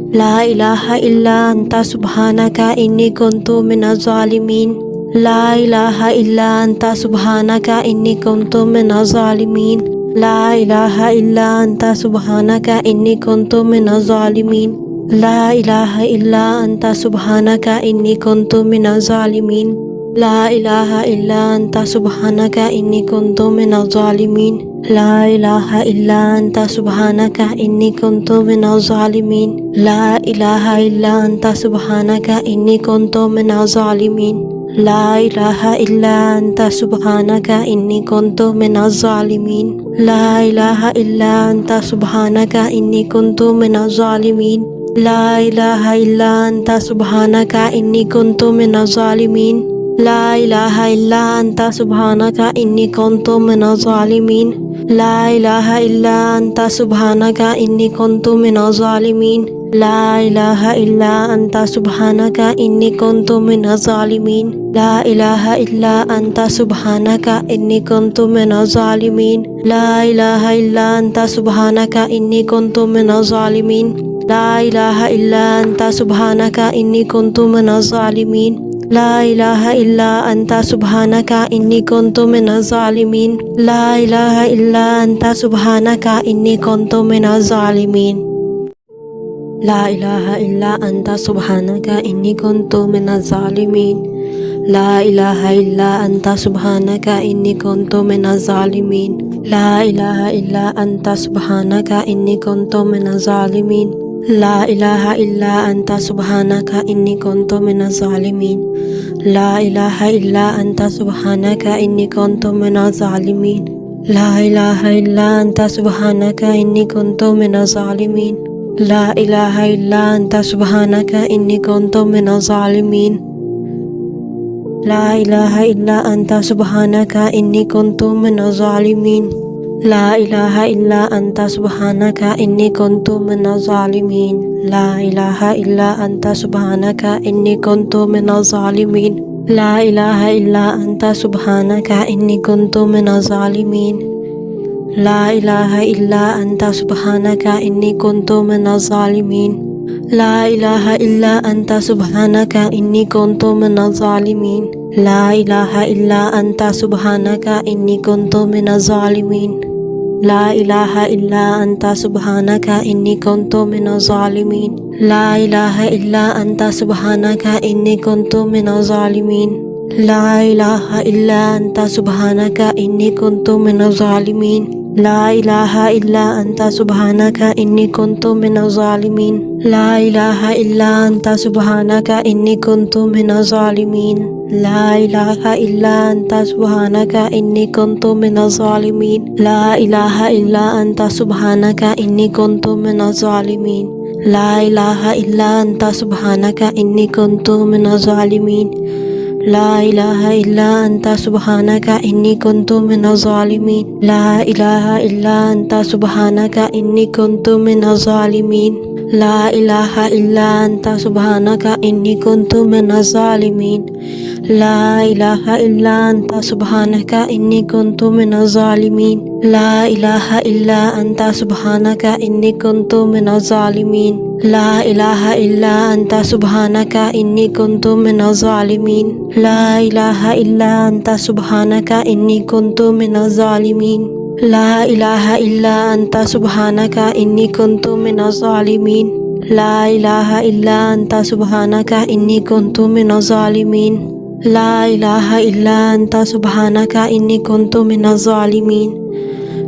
لا إله إلا أنت سبحانك إني كنت من الظالمين لا إله إلا أنت سبحانك إني كنت من الظالمين لا إله إلا أنت سبحانك إني كنت من الظالمين لا إله إلا أنت سبحانك إني كنت من الظالمين لا إله إلا أنت سبحانك إني كنت من الظالمين لا إله إلا أنت سبحانك إني كنت من الظالمين لا إله إلا أنت سبحانك إني كنت من الظالمين لا إله إلا أنت سبحانك إني كنت من الظالمين لا إله إلا أنت سبحانك إني كنت من الظالمين لا إله إلا أنت سبحانك إني كنت من الظالمين لا إله إلا أنت سبحانك إني كنت من الظالمين لا إله إلا أنت سبحانك إني كنت من الظالمين لا إله إلا أنت سبحانك إني كنت من الظالمين لا إله إلا أنت سبحانك إني كنت من الظالمين لا إله إلا أنت سبحانك إني كنت من الظالمين لا إله إلا أنت سبحانك إني كنت من الظالمين لا إله إلا أنت سبحانك إني كنت من الظالمين لا إله إلا أنت سبحانك إني كنت من الظالمين لا إله إلا أنت سبحانك إني كنت من الظالمين لا إله إلا أنت سبحانك إني كنت من الظالمين لا إله إلا أنت سبحانك إني كنت من الظالمين لا إله إلا أنت سبحانك إني كنت من الظالمين لا إله إلا أنت سبحانك إني كنت من الظالمين لا إله إلا أنت سبحانك إني كنت من الظالمين لا إله إلا أنت سبحانك إني كنت من الظالمين لا إله إلا أنت سبحانك إني كنت من الظالمين لا إله إلا أنت سبحانك إني كنت من الظالمين لا إله إلا أنت سبحانك إني كنت من الظالمين لا إله إلا أنت سبحانك إني كنت من الظالمين لا إله إلا أنت سبحانك إني كنت من الظالمين لا إله إلا أنت سبحانك إني كنت من الظالمين لا إله إلا أنت سبحانك إني كنت من الظالمين لا إله إلا أنت سبحانك إني كنت من الظالمين لا إله إلا أنت سبحانك إني كنت من الظالمين لا إله إلا أنت سبحانك إني كنت من الظالمين لا إله إلا أنت سبحانك إني كنت من الظالمين لا إله إلا أنت سبحانك إني كنت من الظالمين لا إله إلا أنت سبحانك إني كنت من الظالمين لا إله إلا أنت سبحانك إني كنت من الظالمين لا إله إلا أنت سبحانك إني كنت من الظالمين لا إله إلا أنت سبحانك إني كنت من الظالمين لا إله إلا أنت سبحانك إني كنت من الظالمين لا إله إلا أنت سبحانك إني كنت من الظالمين لا إله إلا أنت سبحانك إني كنت من الظالمين لا إله إلا أنت سبحانك إني كنت من الظالمين لا إله إلا أنت سبحانك إني كنت من الظالمين لا إله إلا أنت سبحانك إني كنت من الظالمين لا إله إلا أنت سبحانك إني كنت من الظالمين لا إله إلا أنت سبحانك إني كنت من الظالمين لا إله إلا أنت سبحانك إني كنت من الظالمين لا إله إلا أنت سبحانك إني كنت من الظالمين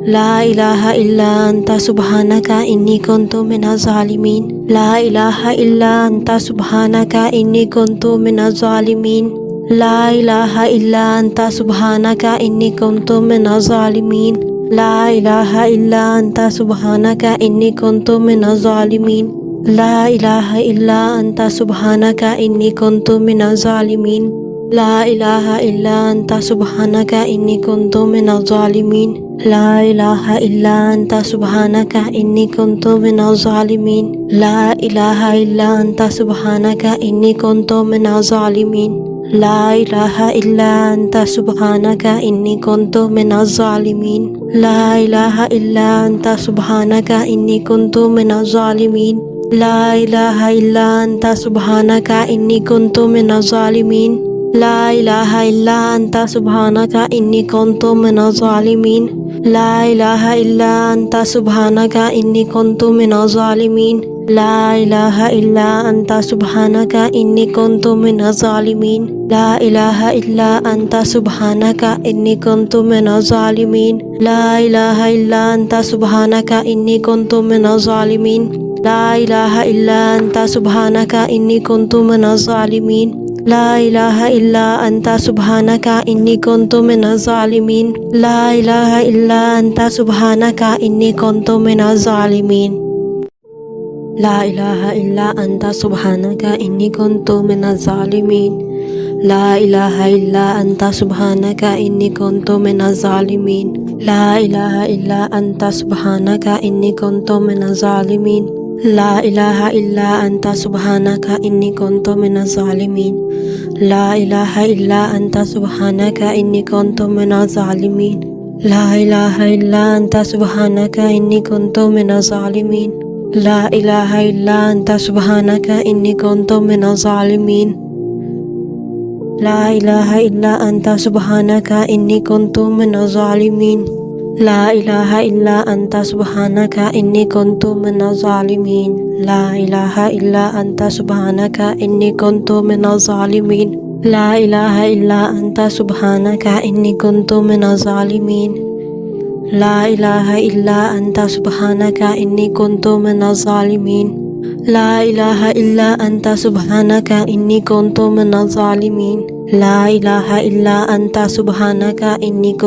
لا إله إلا أنت سبحانك إني كنت من الظالمين لا إله إلا أنت سبحانك إني كنت من الظالمين لا إله إلا أنت سبحانك إني كنت من الظالمين لا إله إلا أنت سبحانك إني كنت من الظالمين لا إله إلا أنت سبحانك إني كنت من الظالمين لا إله إلا أنت سبحانك إني كنت من الظالمين لا إله إلا أنت سبحانك إني كنت من الظالمين لا إله إلا أنت سبحانك إني كنت من الظالمين لا إله إلا أنت سبحانك إني كنت من الظالمين لا إله إلا أنت سبحانك إني كنت من الظالمين لا إله إلا أنت سبحانك إني كنت من الظالمين لا إله إلا أنت سبحانك إني كنت من الظالمين لا إله إلا أنت سبحانك إني كنت من الظالمين لا إله إلا أنت سبحانك إني كنت من الظالمين لا إله إلا أنت سبحانك إني كنت من الظالمين لا إله إلا أنت سبحانك إني كنت من الظالمين لا إله إلا أنت سبحانك إني كنت من الظالمين لا إله إلا أنت سبحانك إني كنت من الظالمين لا إله إلا أنت سبحانك إني كنت من الظالمين لا إله إلا أنت سبحانك إني كنت من الظالمين لا إله إلا أنت سبحانك إني كنت من الظالمين لا إله إلا أنت سبحانك إني كنت من الظالمين لا إله إلا أنت سبحانك إني كنت من الظالمين لا إله إلا أنت سبحانك إني كنت من الظالمين لا إله إلا أنت سبحانك إني كنت من الظالمين لا إله إلا أنت سبحانك إني كنت من الظالمين لا إله إلا أنت سبحانك إني كنت من الظالمين لا إله إلا أنت سبحانك إني كنت من الظالمين لا إله إلا أنت سبحانك إني كنت من الظالمين لا إله إلا أنت سبحانك إني كنت من الظالمين لا إله إلا أنت سبحانك إني كنت من الظالمين لا إله إلا أنت سبحانك إني كنت من الظالمين لا إله إلا أنت سبحانك إني كنت من الظالمين لا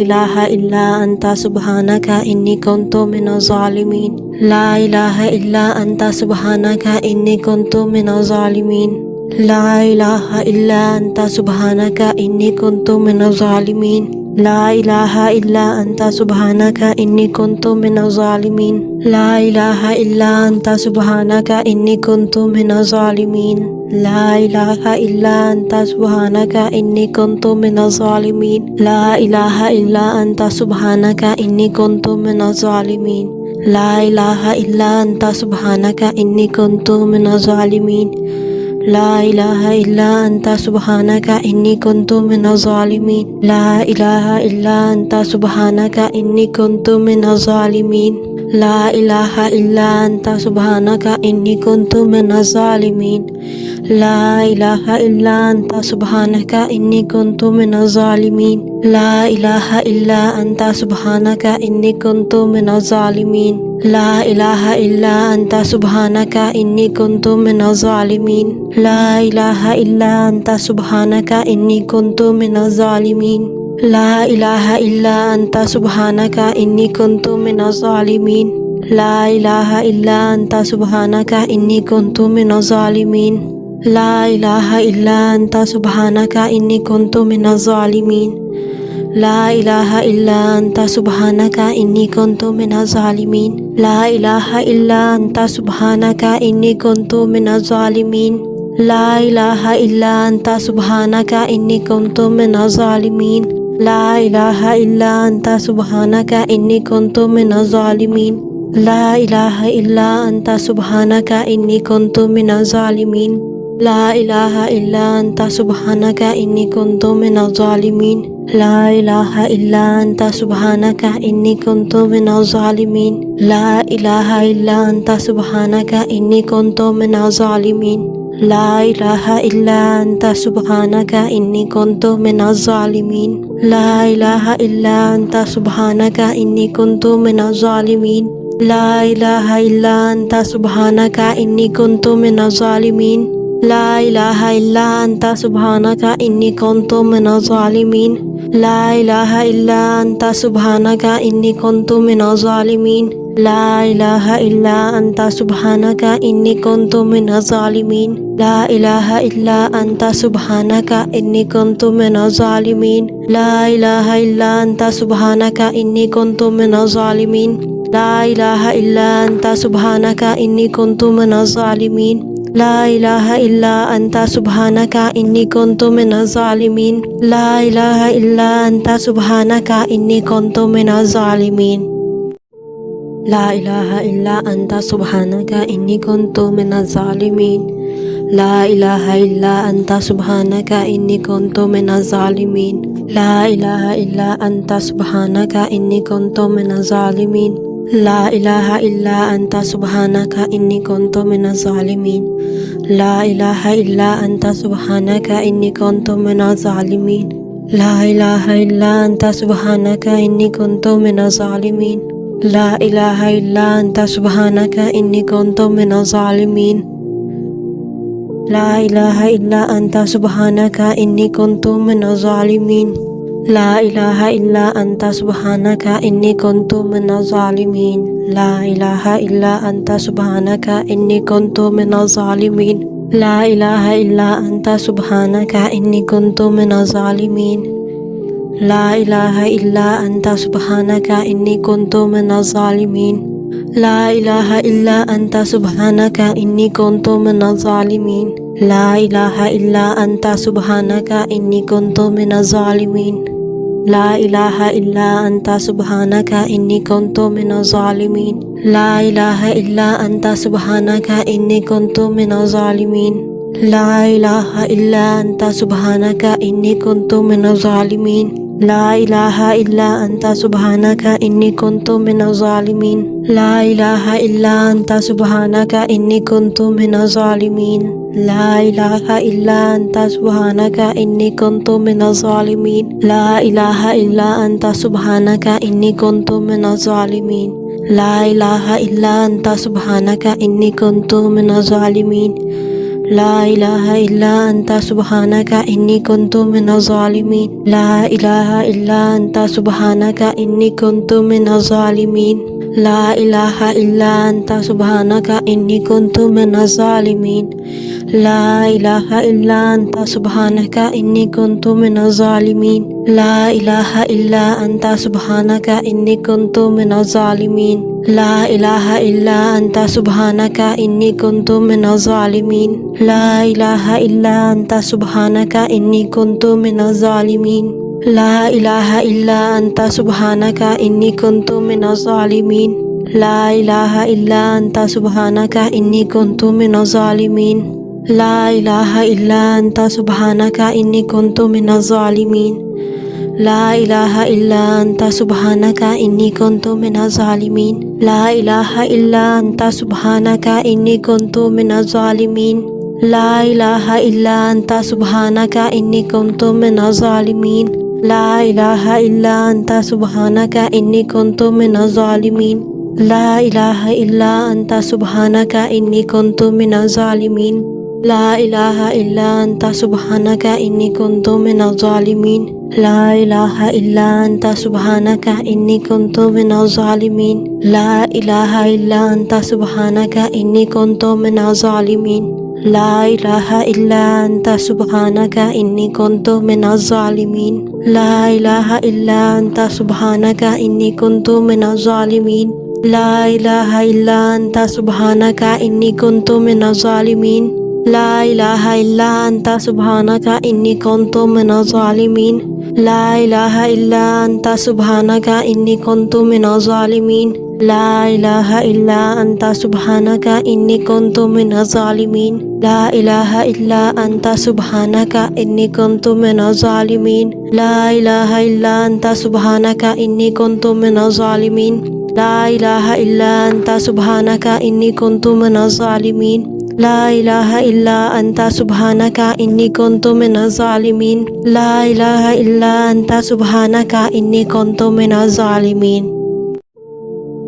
إله إلا أنت سبحانك إني كنت من الظالمين لا إله إلا أنت سبحانك إني كنت من الظالمين لا إله إلا أنت سبحانك إني كنت من الظالمين لا إله إلا أنت سبحانك إني كنت من الظالمين لا إله إلا أنت سبحانك إني كنت من الظالمين لا إله إلا أنت سبحانك إني كنت من الظالمين لا إله إلا أنت سبحانك إني كنت من الظالمين لا إله إلا أنت سبحانك إني كنت من الظالمين لا إله إلا أنت سبحانك إني كنت من الظالمين لا إله إلا أنت سبحانك إني كنت من الظالمين لا إله إلا أنت سبحانك إني كنت من الظالمين لا إله إلا أنت سبحانك إني كنت من الظالمين لا إله إلا أنت سبحانك إني كنت من الظالمين لا إله إلا أنت سبحانك إني كنت من الظالمين لا إله إلا أنت سبحانك إني كنت من الظالمين لا إله إلا أنت سبحانك إني كنت من الظالمين لا إله إلا أنت سبحانك إني كنت من الظالمين لا إله إلا أنت سبحانك إني كنت من الظالمين لا إله إلا أنت سبحانك إني كنت من الظالمين لا إله إلا أنت سبحانك إني كنت من الظالمين لا إله إلا أنت سبحانك إني كنت من الظالمين لا إله إلا أنت سبحانك إني كنت من الظالمين لا إله إلا أنت سبحانك إني كنت من الظالمين لا إله إلا أنت سبحانك إني كنت من الظالمين لا إله إلا أنت سبحانك إني كنت من الظالمين لا إله إلا أنت سبحانك إني كنت من الظالمين لا إله إلا أنت سبحانك إني كنت من الظالمين لا إله إلا أنت سبحانك إني كنت من الظالمين لا إله إلا أنت سبحانك إني كنت من الظالمين لا إله إلا أنت سبحانك إني كنت من الظالمين لا إله إلا أنت سبحانك إني كنت من الظالمين لا إله إلا أنت سبحانك إني كنت من الظالمين لا إله إلا أنت سبحانك إني كنت من الظالمين لا إله إلا أنت سبحانك إني كنت من الظالمين لا إله إلا أنت سبحانك إني كنت من الظالمين لا إله إلا أنت سبحانك إني كنت من الظالمين لا إله إلا أنت سبحانك إني كنت من الظالمين لا إله إلا أنت سبحانك إني كنت من الظالمين لا إله إلا أنت سبحانك إني كنت من الظالمين لا إله إلا أنت سبحانك إني كنت من الظالمين لا إله إلا أنت سبحانك إني كنت من الظالمين لا إله إلا أنت سبحانك إني كنت من الظالمين لا إله إلا أنت سبحانك إني كنت من الظالمين لا إله إلا أنت سبحانك إني كنت من الظالمين لا إله إلا أنت سبحانك إني كنت من الظالمين لا إله إلا أنت سبحانك إني كنت من الظالمين لا إله إلا أنت سبحانك إني كنت من الظالمين لا إله إلا أنت سبحانك إني كنت من الظالمين لا إله إلا أنت سبحانك إني كنت من الظالمين لا إله إلا أنت سبحانك إني كنت من الظالمين لا إله إلا أنت سبحانك إني كنت من الظالمين لا إله إلا أنت سبحانك إني كنت من الظالمين لا إله إلا أنت سبحانك إني كنت من الظالمين لا إله إلا أنت سبحانك إني كنت من الظالمين لا إله إلا أنت سبحانك إني كنت من الظالمين لا إله إلا أنت سبحانك إني كنت من الظالمين لا إله إلا أنت سبحانك إني كنت من الظالمين لا إله إلا أنت سبحانك إني كنت من الظالمين لا إله إلا أنت سبحانك إني كنت من الظالمين لا إله إلا أنت سبحانك إني كنت من الظالمين لا إله إلا أنت سبحانك إني كنت من الظالمين لا إله إلا أنت سبحانك إني كنت من الظالمين لا إله إلا أنت سبحانك إني كنت من الظالمين لا إله إلا أنت سبحانك إني كنت من الظالمين لا إله إلا أنت سبحانك إني كنت من الظالمين لا إله إلا أنت سبحانك إني كنت من الظالمين لا إله إلا أنت سبحانك إني كنت من الظالمين لا إله إلا أنت سبحانك إني كنت من الظالمين لا إله إلا أنت سبحانك إني كنت من الظالمين لا إله إلا أنت سبحانك إني كنت من الظالمين لا إله إلا أنت سبحانك إني كنت من الظالمين لا إله إلا أنت سبحانك إني كنت من الظالمين لا إله إلا أنت سبحانك إني كنت من الظالمين لا إله إلا أنت سبحانك إني كنت من الظالمين لا إله إلا أنت سبحانك إني كنت من الظالمين لا إله إلا أنت سبحانك إني كنت من الظالمين لا إله إلا أنت سبحانك إني كنت من الظالمين لا إله إلا أنت سبحانك إني كنت من الظالمين لا إله إلا أنت سبحانك إني كنت من الظالمين لا إله إلا أنت سبحانك إني كنت من الظالمين لا إله إلا أنت سبحانك إني كنت من الظالمين لا إله إلا أنت سبحانك إني كنت من الظالمين لا إله إلا أنت سبحانك إني كنت من الظالمين لا إله إلا أنت سبحانك إني كنت من الظالمين لا إله إلا أنت سبحانك إني كنت من الظالمين لا إله إلا أنت سبحانك إني كنت من الظالمين لا إله إلا أنت سبحانك إني كنت من الظالمين لا إله إلا أنت سبحانك إني كنت من الظالمين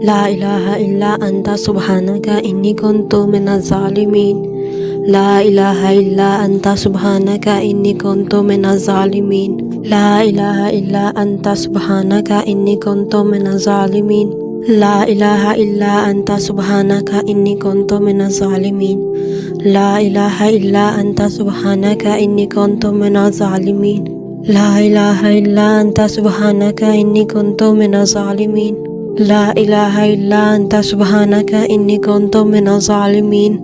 لا إله إلا أنت سبحانك إني كنت من الظالمين لا إله إلا أنت سبحانك إني كنت من الظالمين لا إله إلا أنت سبحانك إني كنت من الظالمين لا إله إلا أنت سبحانك إني كنت من الظالمين لا إله إلا أنت سبحانك إني كنت من الظالمين لا إله إلا أنت سبحانك إني كنت من الظالمين لا إله إلا أنت سبحانك إني كنت من الظالمين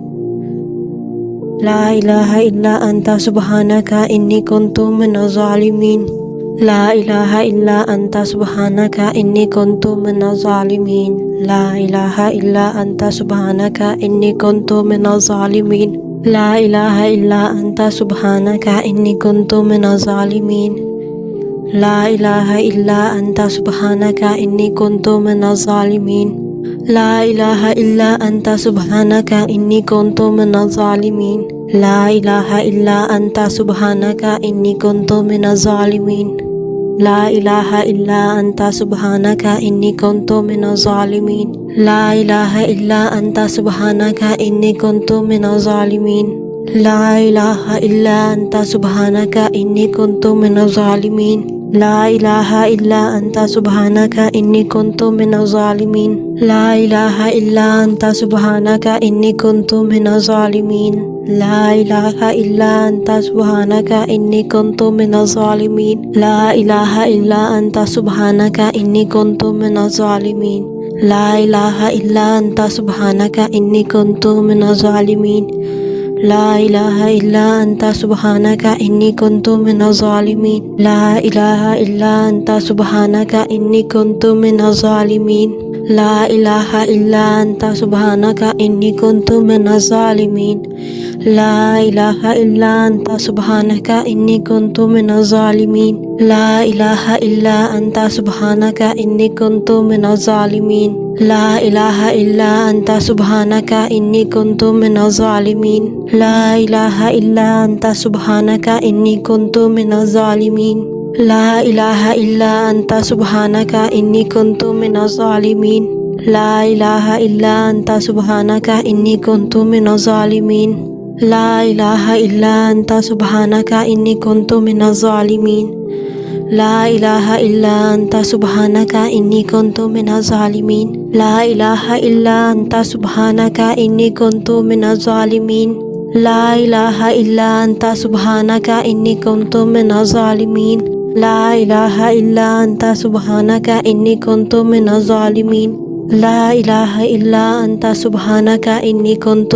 لا إله إلا أنت سبحانك إني كنت من الظالمين لا إله إلا أنت سبحانك إني كنت من الظالمين لا إله إلا أنت سبحانك إني كنت من الظالمين لا إله إلا أنت سبحانك إني كنت من الظالمين لا إله إلا أنت سبحانك إني كنت من الظالمين لا إله إلا أنت سبحانك إني كنت من الظالمين لا إله إلا أنت سبحانك إني كنت من الظالمين لا إله إلا أنت سبحانك إني كنت من الظالمين لا إله إلا أنت سبحانك إني كنت من الظالمين لا إله إلا أنت سبحانك إني كنت من الظالمين لا إله إلا أنت سبحانك إني كنت من الظالمين لا إله إلا أنت سبحانك إني كنت من الظالمين لا إله إلا أنت سبحانك إني كنت من الظالمين لا إله إلا أنت سبحانك إني كنت من الظالمين لا إله إلا أنت سبحانك إني كنت من الظالمين لا إله إلا أنت سبحانك إني كنت من الظالمين لا إله إلا أنت سبحانك إني كنت من الظالمين لا إله إلا أنت سبحانك إني كنت من الظالمين لا إله إلا أنت سبحانك إني كنت من الظالمين لا إله إلا أنت سبحانك إني كنت من الظالمين لا إله إلا أنت سبحانك إني كنت من الظالمين لا إله إلا أنت سبحانك إني كنت من الظالمين لا إله إلا أنت سبحانك إني كنت من الظالمين لا إله إلا أنت سبحانك إني كنت من الظالمين لا إله إلا أنت سبحانك إني كنت من الظالمين لا إله إلا أنت سبحانك إني كنت من الظالمين لا إله إلا أنت سبحانك إني كنت من الظالمين لا إله إلا أنت سبحانك إني كنت من الظالمين لا إله إلا أنت سبحانك إني كنت من الظالمين لا إله إلا أنت سبحانك إني كنت من الظالمين لا إله إلا أنت سبحانك إني كنت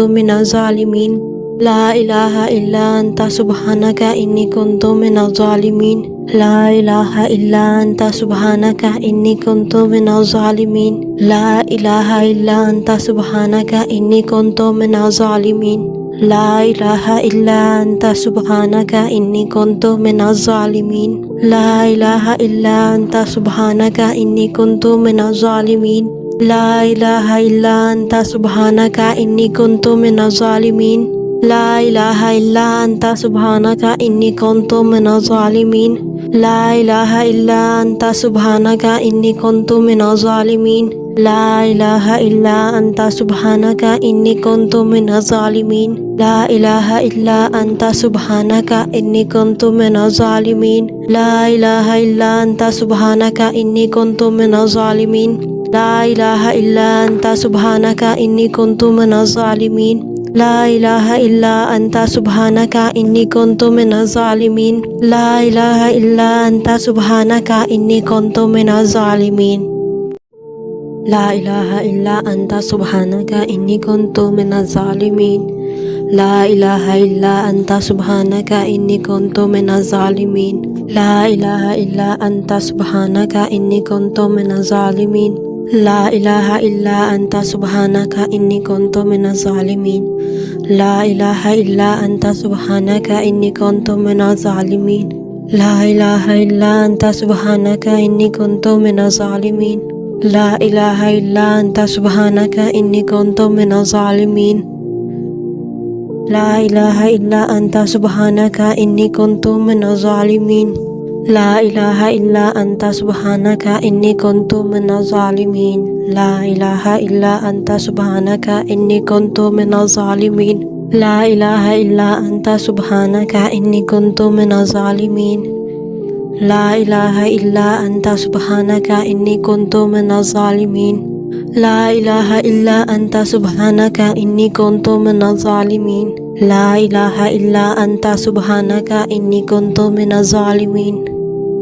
من الظالمين لا إله إلا أنت سبحانك إني كنت من الظالمين لا إله إلا أنت سبحانك إني كنت من الظالمين لا إله إلا أنت سبحانك إني كنت من الظالمين لا إله إلا أنت سبحانك إني كنت من الظالمين لا إله إلا أنت سبحانك إني كنت من الظالمين لا إله إلا أنت سبحانك إني كنت من الظالمين لا إله إلا أنت سبحانك إني كنت من الظالمين لا إله إلا أنت سبحانك إني كنت من الظالمين لا إله إلا أنت سبحانك إني كنت من الظالمين لا إله إلا أنت سبحانك إني كنت من الظالمين لا إله إلا أنت سبحانك إني كنت من الظالمين لا إله إلا أنت سبحانك إني كنت من الظالمين لا إله إلا أنت سبحانك إني كنت من الظالمين لا إله إلا أنت سبحانك إني كنت من الظالمين لا إله إلا أنت سبحانك إني كنت من الظالمين لا إله إلا أنت سبحانك إني كنت من الظالمين لا إله إلا أنت سبحانك إني كنت من الظالمين لا إله إلا أنت سبحانك إني كنت من الظالمين لا إله إلا أنت سبحانك إني كنت من الظالمين لا إله إلا أنت سبحانك إني كنت من الظالمين لا إله إلا أنت سبحانك إني كنت من الظالمين لا إله إلا أنت سبحانك إني كنت من الظالمين لا إله إلا أنت سبحانك إني كنت من الظالمين لا إله إلا أنت سبحانك إني كنت من الظالمين لا إله إلا أنت سبحانك إني كنت من الظالمين لا إله إلا أنت سبحانك إني كنت من الظالمين لا إله إلا أنت سبحانك إني كنت من الظالمين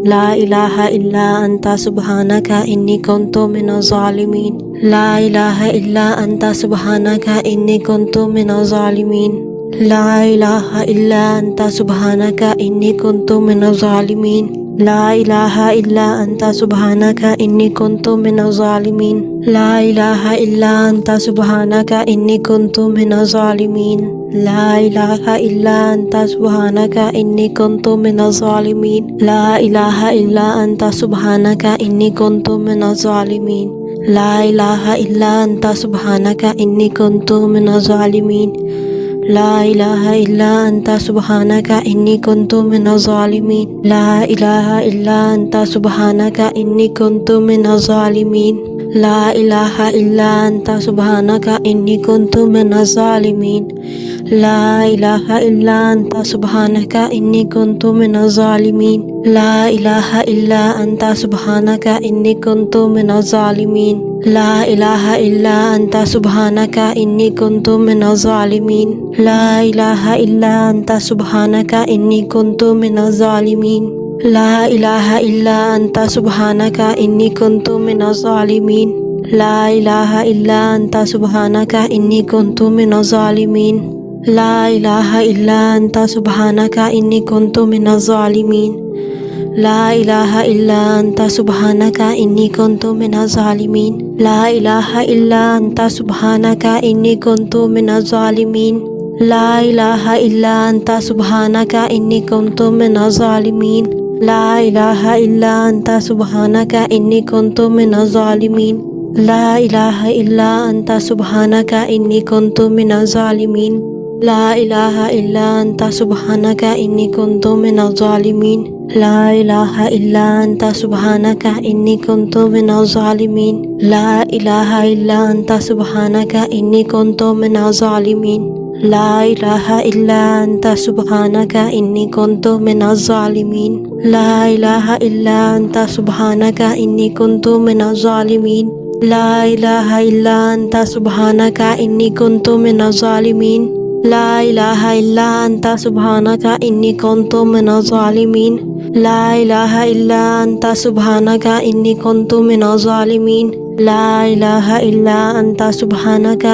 لا إله إلا أنت سبحانك إني كنت من الظالمين لا إله إلا أنت سبحانك إني كنت من الظالمين لا إله إلا أنت سبحانك إني كنت من الظالمين لا إله إلا أنت سبحانك إني كنت من الظالمين لا إله إلا أنت سبحانك إني كنت من الظالمين لا إله إلا أنت سبحانك إني كنت من الظالمين لا إله إلا أنت سبحانك إني كنت من الظالمين لا إله إلا أنت سبحانك إني كنت من الظالمين لا إله إلا أنت سبحانك إني كنت من الظالمين لا إله إلا أنت سبحانك إني كنت من الظالمين لا إله إلا أنت سبحانك إني كنت من الظالمين لا إله إلا أنت سبحانك إني كنت من الظالمين لا إله إلا أنت سبحانك إني كنت من الظالمين لا إله إلا أنت سبحانك إني كنت من الظالمين لا إله إلا أنت سبحانك إني كنت من الظالمين لا إله إلا أنت سبحانك إني كنت من الظالمين لا إله إلا أنت سبحانك إني كنت من الظالمين لا إله إلا أنت سبحانك إني كنت من الظالمين لا إله إلا أنت سبحانك إني كنت من الظالمين لا إله إلا أنت سبحانك إني كنت من الظالمين لا إله إلا أنت سبحانك إني كنت من الظالمين لا إله إلا أنت سبحانك إني كنت من الظالمين لا إله إلا أنت سبحانك إني كنت من الظالمين لا إله إلا أنت سبحانك إني كنت من الظالمين لا إله إلا أنت سبحانك إني كنت من الظالمين لا إله إلا أنت سبحانك إني كنت من الظالمين لا إله إلا أنت سبحانك إني كنت من الظالمين لا إله إلا أنت سبحانك إني كنت من الظالمين لا إله إلا أنت سبحانك إني كنت من الظالمين لا إله إلا أنت سبحانك إني كنت من الظالمين لا إله إلا أنت سبحانك إني كنت من الظالمين لا إله إلا أنت سبحانك إني كنت من الظالمين لا إله إلا أنت سبحانك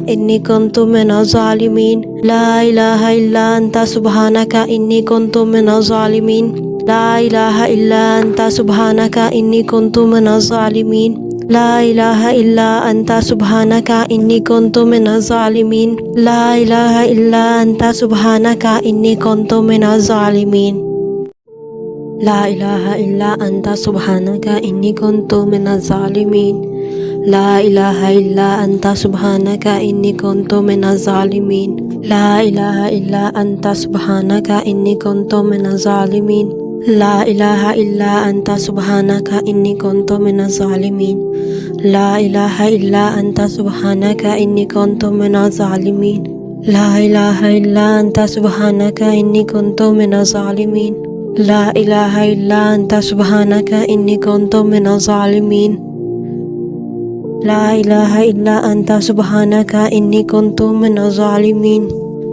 إني كنت من الظالمين لا إله إلا أنت سبحانك إني كنت من الظالمين لا إله إلا أنت سبحانك إني كنت من الظالمين لا إله إلا أنت سبحانك إني كنت من الظالمين لا إله إلا أنت سبحانك إني كنت من الظالمين لا إله إلا أنت سبحانك إني كنت من الظالمين لا إله إلا أنت سبحانك إني كنت من الظالمين لا إله إلا أنت سبحانك إني كنت من الظالمين لا إله إلا أنت سبحانك إني كنت من الظالمين لا إله إلا أنت سبحانك إني كنت من الظالمين لا إله إلا أنت سبحانك إني كنت من الظالمين لا إله إلا أنت سبحانك إني كنت من الظالمين لا إله إلا أنت سبحانك إني كنت من الظالمين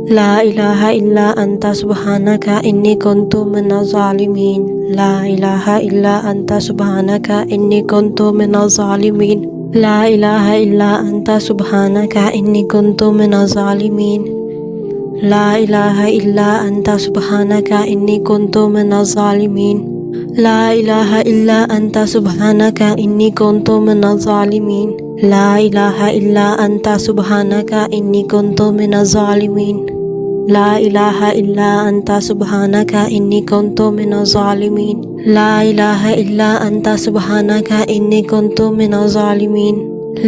لا إله إلا أنت سبحانك إني كنت من الظالمين لا إله إلا أنت سبحانك إني كنت من الظالمين لا إله إلا أنت سبحانك إني كنت من الظالمين لا إله إلا أنت سبحانك إني كنت من الظالمين لا إله إلا أنت سبحانك إني كنت من الظالمين لا إله إلا أنت سبحانك إني كنت من الظالمين لا إله إلا أنت سبحانك إني كنت من الظالمين لا إله إلا أنت سبحانك إني كنت من الظالمين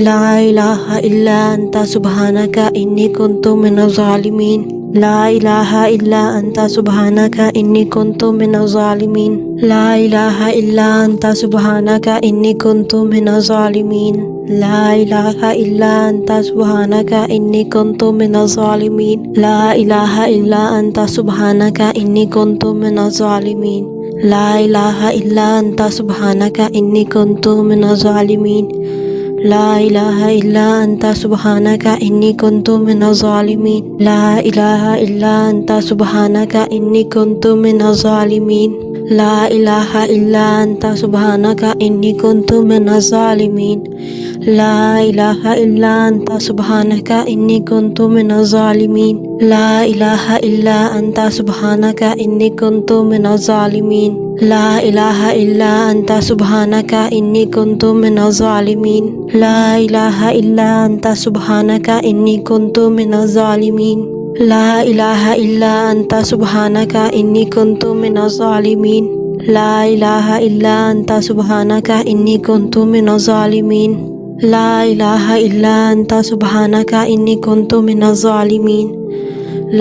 لا إله إلا أنت سبحانك إني كنت من الظالمين لا إله إلا أنت سبحانك إني كنت من الظالمين لا إله إلا أنت سبحانك إني كنت من الظالمين لا إله إلا أنت سبحانك إني كنت من الظالمين لا إله إلا أنت سبحانك إني كنت من الظالمين لا إله إلا أنت سبحانك إني كنت من الظالمين لا إله إلا أنت سبحانك إني كنت من الظالمين لا إله إلا أنت سبحانك إني كنت من الظالمين لا إله إلا أنت سبحانك إني كنت من الظالمين لا إله إلا أنت سبحانك إني كنت من الظالمين لا إله إلا أنت سبحانك إني كنت من الظالمين لا إله إلا أنت سبحانك إني كنت من الظالمين لا إله إلا أنت سبحانك إني كنت من الظالمين لا إله إلا أنت سبحانك إني كنت من الظالمين لا إله إلا أنت سبحانك إني كنت من الظالمين لا إله إلا أنت سبحانك إني كنت من الظالمين لا إله إلا أنت سبحانك إني كنت من الظالمين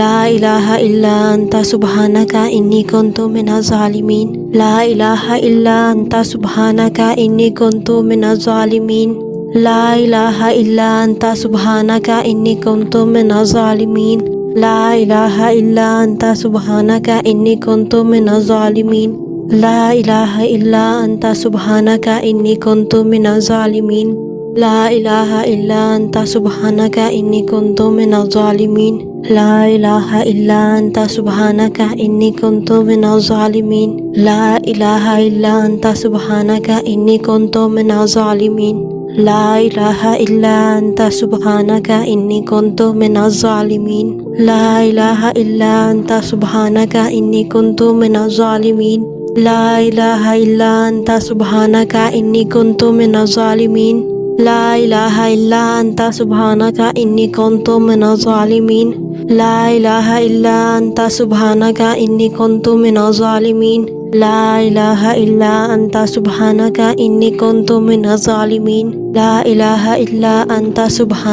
لا إله إلا أنت سبحانك إني كنت من الظالمين لا إله إلا أنت سبحانك إني كنت من الظالمين لا إله إلا أنت سبحانك إني كنت من الظالمين لا إله إلا أنت سبحانك إني كنت من الظالمين لا إله إلا أنت سبحانك إني كنت من الظالمين لا إله إلا أنت سبحانك إني كنت من الظالمين لا إله إلا أنت سبحانك إني كنت من الظالمين لا إله إلا أنت سبحانك إني كنت من الظالمين لا إله إلا أنت سبحانك إني كنت من الظالمين لا إله إلا أنت سبحانك إني كنت من الظالمين لا إله إلا أنت سبحانك إني كنت من الظالمين لا إله إلا أنت سبحانك إني كنت من الظالمين لا إله إلا أنت سبحانك إني كنت من الظالمين لا إله إلا أنت سبحانك إني كنت من الظالمين لا إله إلا أنت سبحانك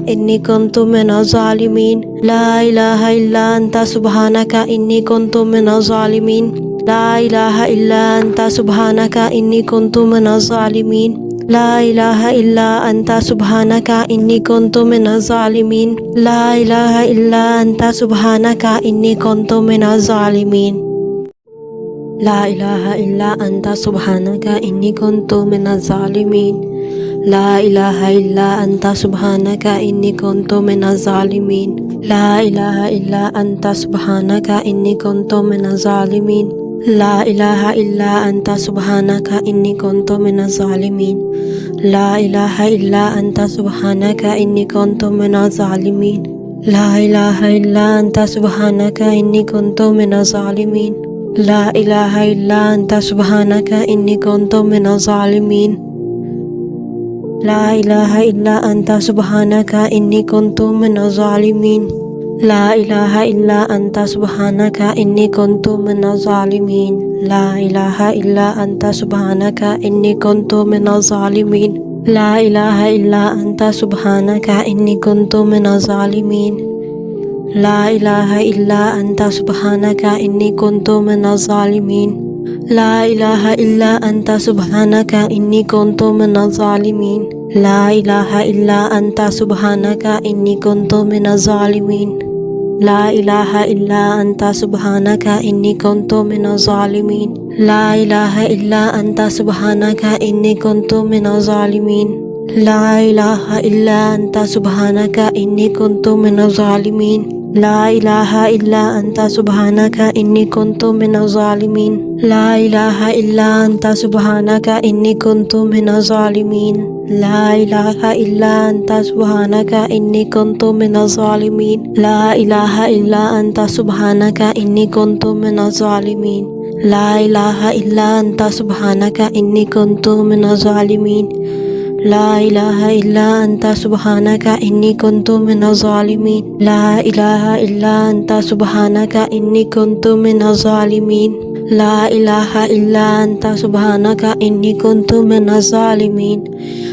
إني كنت من الظالمين لا إله إلا أنت سبحانك إني كنت من الظالمين لا إله إلا أنت سبحانك إني كنت من الظالمين لا إله إلا أنت سبحانك إني كنت من الظالمين لا إله إلا أنت سبحانك إني كنت من الظالمين لا إله إلا أنت سبحانك إني كنت من الظالمين لا إله إلا أنت سبحانك إني كنت من الظالمين لا إله إلا أنت سبحانك إني كنت من الظالمين لا إله إلا أنت سبحانك إني كنت من الظالمين لا إله إلا أنت سبحانك إني كنت من الظالمين لا إله إلا أنت سبحانك إني كنت من الظالمين لا إله إلا أنت سبحانك إني كنت من الظالمين لا إله إلا أنت سبحانك إني كنت من الظالمين لا إله إلا أنت سبحانك إني كنت من الظالمين لا إله إلا أنت سبحانك إني كنت من الظالمين لا إله إلا أنت سبحانك إني كنت من الظالمين لا إله إلا أنت سبحانك إني كنت من الظالمين لا إله إلا أنت سبحانك إني كنت من الظالمين لا إله إلا أنت سبحانك إني كنت من الظالمين لا إله إلا أنت سبحانك إني كنت من الظالمين لا إله إلا أنت سبحانك إني كنت من الظالمين. لا إله إلا أنت سبحانك إني كنت من الظالمين. لا إله إلا أنت سبحانك إني كنت من الظالمين. لا إله إلا أنت سبحانك إني كنت من الظالمين. لا إله إلا أنت سبحانك إني كنت من الظالمين. لا إله إلا أنت سبحانك إني كنت من الظالمين. لا إله إلا أنت سبحانك إني كنت من الظالمين. لا إله إلا أنت سبحانك إني كنت من الظالمين. لا إله إلا أنت سبحانك إني كنت من الظالمين.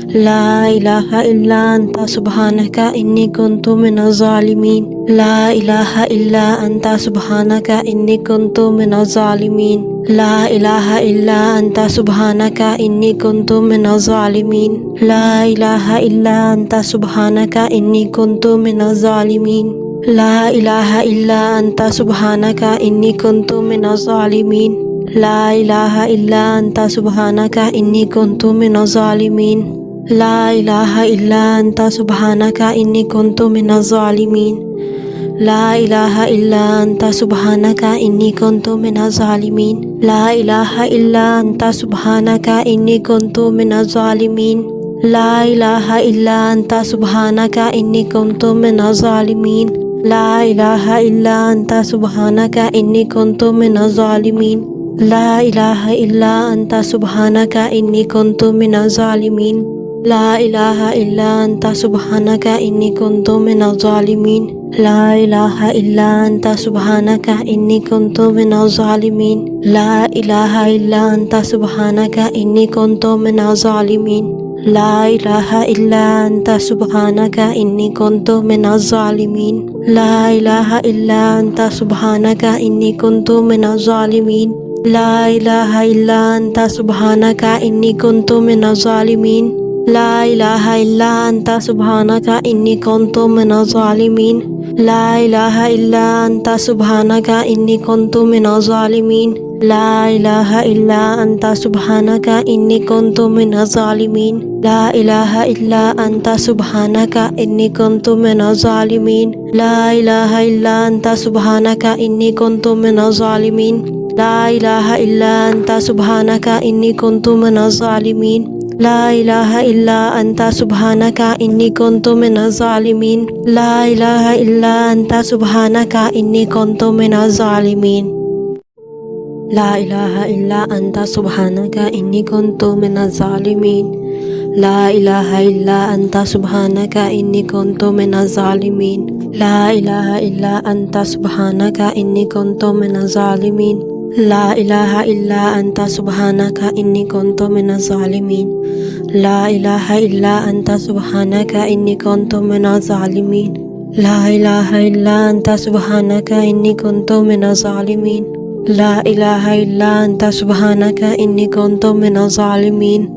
لا إله إلا أنت سبحانك إني كنت من الظالمين. لا إله إلا أنت سبحانك إني كنت من الظالمين. لا إله إلا أنت سبحانك إني كنت من الظالمين. لا إله إلا أنت سبحانك إني كنت من الظالمين. لا إله إلا أنت سبحانك إني كنت من الظالمين. لا إله إلا أنت سبحانك إني كنت من الظالمين. لا إله إلا أنت سبحانك إني كنت من الظالمين. لا إله إلا أنت سبحانك إني كنت من الظالمين. لا إله إلا أنت سبحانك إني كنت من الظالمين. لا إله إلا أنت سبحانك إني كنت من الظالمين. لا إله إلا أنت سبحانك إني كنت من الظالمين. لا إله إلا أنت سبحانك إني كنت من الظالمين. لا إله إلا أنت سبحانك إني كنت من الظالمين. لا إله إلا أنت سبحانك إني كنت من الظالمين. لا إله إلا أنت سبحانك إني كنت من الظالمين. لا إله إلا أنت سبحانك إني كنت من الظالمين. لا إله إلا أنت سبحانك إني كنت من الظالمين. لا إله إلا أنت سبحانك إني كنت من الظالمين. لا إله إلا أنت سبحانك إني كنت من الظالمين. لا إله إلا أنت سبحانك إني كنت من الظالمين. لا إله إلا أنت سبحانك إني كنت من الظالمين. لا إله إلا أنت سبحانك إني كنت من الظالمين. لا إله إلا أنت سبحانك إني كنت من الظالمين. لا إله إلا أنت سبحانك إني كنت من الظالمين. لا إله إلا أنت سبحانك إني كنت من الظالمين. لا إله إلا أنت سبحانك إني كنت من الظالمين. لا إله إلا أنت سبحانك إني كنت من الظالمين. لا إله إلا أنت سبحانك إني كنت من الظالمين. لا إله إلا أنت سبحانك إني كنت من الظالمين. لا إله إلا أنت سبحانك إني كنت من الظالمين. لا إله إلا أنت سبحانك إني كنت من الظالمين. لا إله إلا أنت سبحانك إني كنت من الظالمين. لا إله إلا أنت سبحانك إني كنت من الظالمين.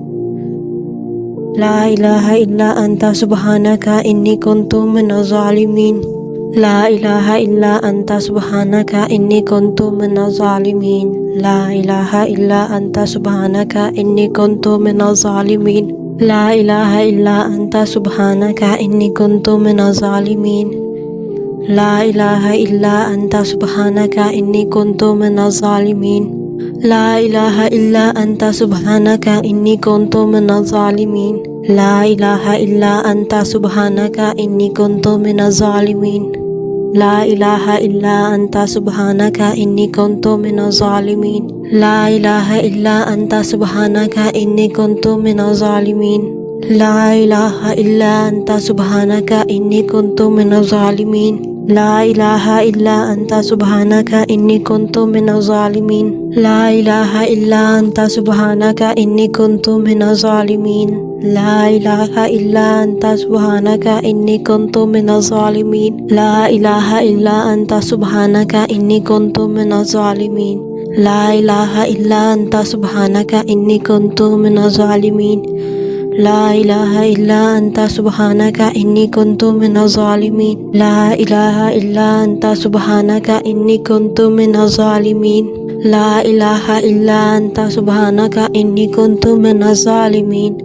لا إله إلا أنت سبحانك إني كنت من الظالمين. لا إله إلا أنت سبحانك إني كنت من الظالمين. لا إله إلا أنت سبحانك إني كنت من الظالمين. لا إله إلا أنت سبحانك إني كنت من الظالمين. لا إله إلا أنت سبحانك إني كنت من الظالمين. لا إله إلا أنت سبحانك إني كنت من الظالمين. لا إله إلا أنت سبحانك إني كنت من الظالمين. لا إله إلا أنت سبحانك إني كنت من الظالمين. لا إله إلا أنت سبحانك إني كنت من الظالمين. لا إله إلا أنت سبحانك إني كنت من الظالمين. لا إله إلا أنت سبحانك إني كنت من الظالمين. لا إله إلا أنت سبحانك إني كنت من الظالمين. لا إله إلا أنت سبحانك إني كنت من الظالمين. لا إله إلا أنت سبحانك إني كنت من الظالمين. لا إله إلا أنت سبحانك إني كنت من الظالمين. لا إله إلا أنت سبحانك إني كنت من الظالمين لا إله إلا أنت سبحانك إني كنت من الظالمين لا إله إلا أنت سبحانك إني كنت من الظالمين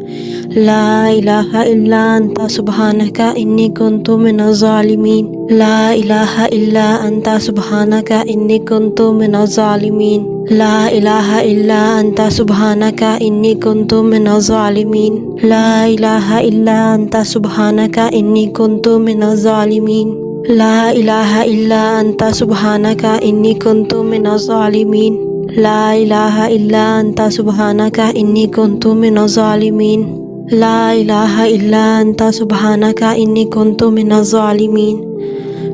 لا إله إلا أنت سبحانك إني كنت من الظالمين لا إله إلا أنت سبحانك إني كنت من الظالمين لا إله إلا أنت سبحانك إني كنت من الظالمين لا إله إلا أنت سبحانك إني كنت من الظالمين لا إله إلا أنت سبحانك إني كنت من الظالمين لا إله إلا أنت سبحانك إني كنت من الظالمين لا إله إلا أنت سبحانك إني كنت من الظالمين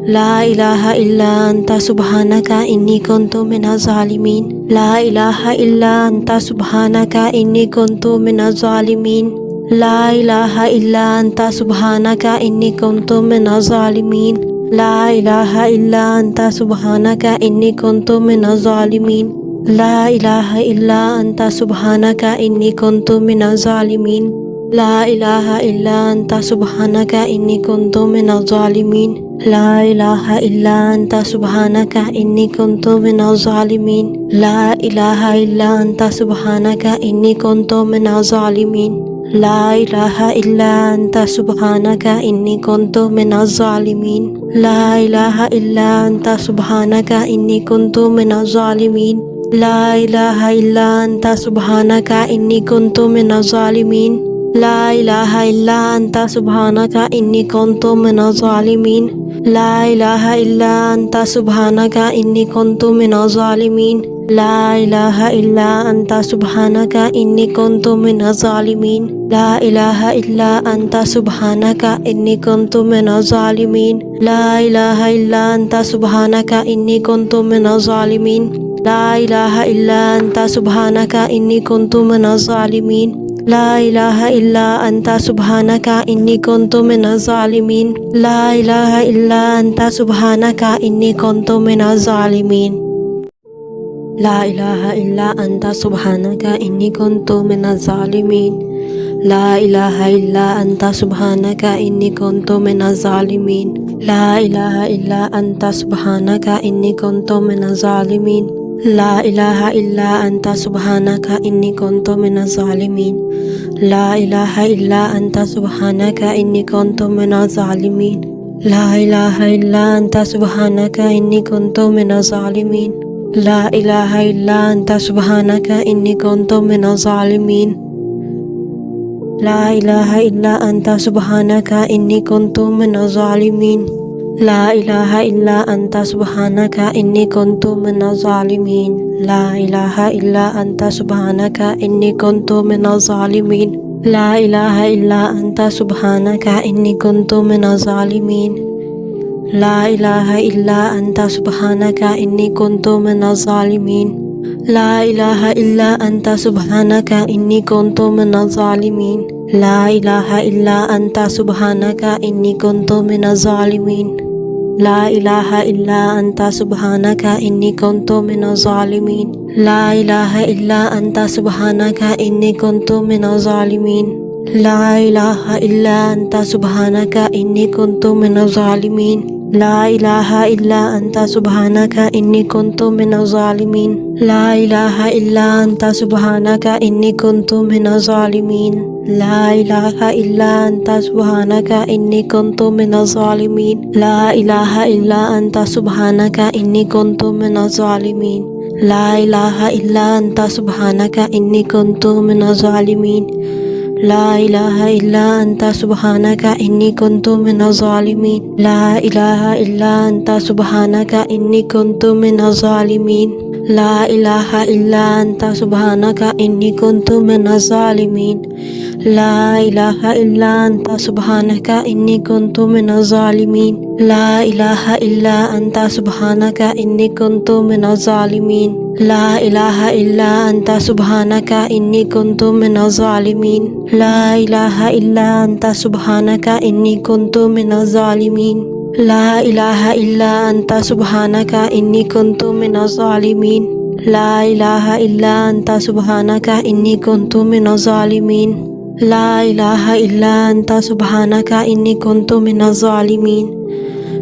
لا إله إلا أنت سبحانك إني كنت من الظالمين لا إله إلا أنت سبحانك إني كنت من الظالمين لا إله إلا أنت سبحانك إني كنت من الظالمين لا إله إلا أنت سبحانك إني كنت من الظالمين لا إله إلا أنت سبحانك إني كنت من الظالمين لا إله إلا أنت سبحانك إني كنت من الظالمين لا إله إلا أنت سبحانك إني كنت من الظالمين لا إله إلا أنت سبحانك إني كنت من الظالمين لا إله إلا أنت سبحانك إني كنت من الظالمين لا إله إلا أنت سبحانك إني كنت من الظالمين لا إله إلا أنت سبحانك إني كنت من الظالمين لا إله إلا أنت سبحانك إني كنت من الظالمين لا إله إلا أنت سبحانك إني كنت من الظالمين لا إله إلا أنت سبحانك إني كنت من الظالمين لا إله إلا أنت سبحانك إني كنت من الظالمين لا إله إلا أنت سبحانك إني كنت من الظالمين لا إله إلا أنت سبحانك إني كنت من الظالمين لا إله إلا أنت سبحانك إني كنت من الظالمين لا إله إلا أنت سبحانك إني كنت من الظالمين لا إله إلا أنت سبحانك إني كنت من الظالمين لا إله إلا أنت سبحانك إني كنت من الظالمين لا إله إلا أنت سبحانك إني كنت من الظالمين لا إله إلا أنت سبحانك إني كنت من الظالمين لا إله إلا أنت سبحانك إني كنت من الظالمين لا إله إلا أنت سبحانك إني كنت من الظالمين لا إله إلا أنت سبحانك إني كنت من الظالمين لا إله إلا أنت سبحانك إني كنت من الظالمين لا إله إلا أنت سبحانك إني كنت من الظالمين لا إله إلا أنت سبحانك إني كنت من الظالمين لا إله إلا أنت سبحانك إني كنت من الظالمين لا إله إلا أنت سبحانك إني كنت من الظالمين لا إله إلا أنت سبحانك إني كنت من الظالمين لا إله إلا أنت سبحانك إني كنت من الظالمين لا إله إلا أنت سبحانك إني كنت من الظالمين لا إله إلا أنت سبحانك إني كنت من الظالمين لا إله إلا أنت سبحانك إني كنت من الظالمين لا إله إلا أنت سبحانك إني كنت من الظالمين لا إله إلا أنت سبحانك إني كنت من الظالمين لا إله إلا أنت سبحانك إني كنت من الظالمين لا إله إلا أنت سبحانك إني كنت من الظالمين لا إله إلا أنت سبحانك إني كنت من الظالمين لا إله إلا أنت سبحانك إني كنت من الظالمين لا إله إلا أنت سبحانك إني كنت من الظالمين لا إله إلا أنت سبحانك إني كنت من الظالمين لا إله إلا أنت سبحانك إني كنت من الظالمين لا إله إلا أنت سبحانك إني كنت من الظالمين لا إله إلا أنت سبحانك إني كنت من الظالمين لا إله إلا أنت سبحانك إني كنت من الظالمين لا إله إلا أنت سبحانك إني كنت من الظالمين لا إله إلا أنت سبحانك إني كنت من الظالمين لا إله إلا أنت سبحانك إني كنت من الظالمين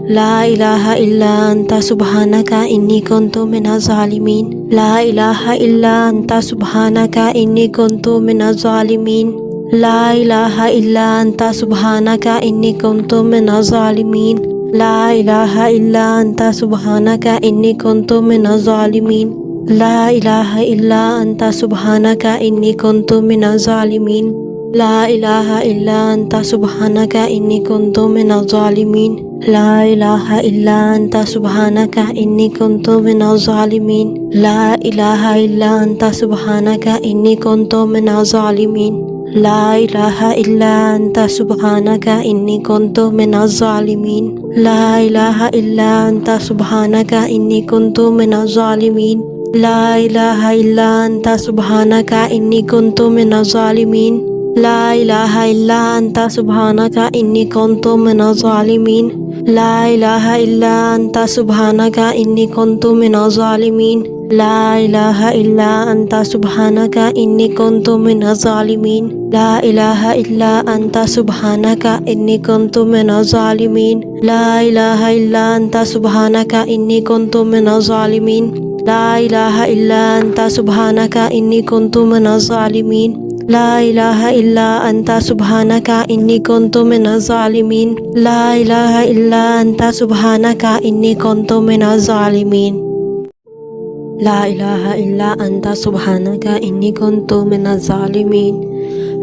لا إله إلا أنت سبحانك إني كنت من الظالمين لا إله إلا أنت سبحانك إني كنت من الظالمين لا إله إلا أنت سبحانك إني كنت من الظالمين لا إله إلا أنت سبحانك إني كنت من الظالمين لا إله إلا أنت سبحانك إني كنت من الظالمين لا إله إلا أنت سبحانك إني كنت من الظالمين لا إله إلا أنت سبحانك إني كنت من الظالمين لا إله إلا أنت سبحانك إني كنت من الظالمين لا إله إلا أنت سبحانك إني كنت من الظالمين لا إله إلا أنت سبحانك إني كنت من الظالمين لا إله إلا أنت سبحانك إني كنت من الظالمين لا إله إلا أنت سبحانك إني كنت من الظالمين لا إله إلا أنت سبحانك إني كنت من الظالمين لا إله إلا أنت سبحانك إني كنت من الظالمين لا إله إلا أنت سبحانك إني كنت من الظالمين لا إله إلا أنت سبحانك إني كنت من الظالمين لا إله إلا أنت سبحانك إني كنت من الظالمين لا إله إلا أنت سبحانك إني كنت من الظالمين لا إله إلا أنت سبحانك إني كنت من الظالمين لا إله إلا أنت سبحانك إني كنت من الظالمين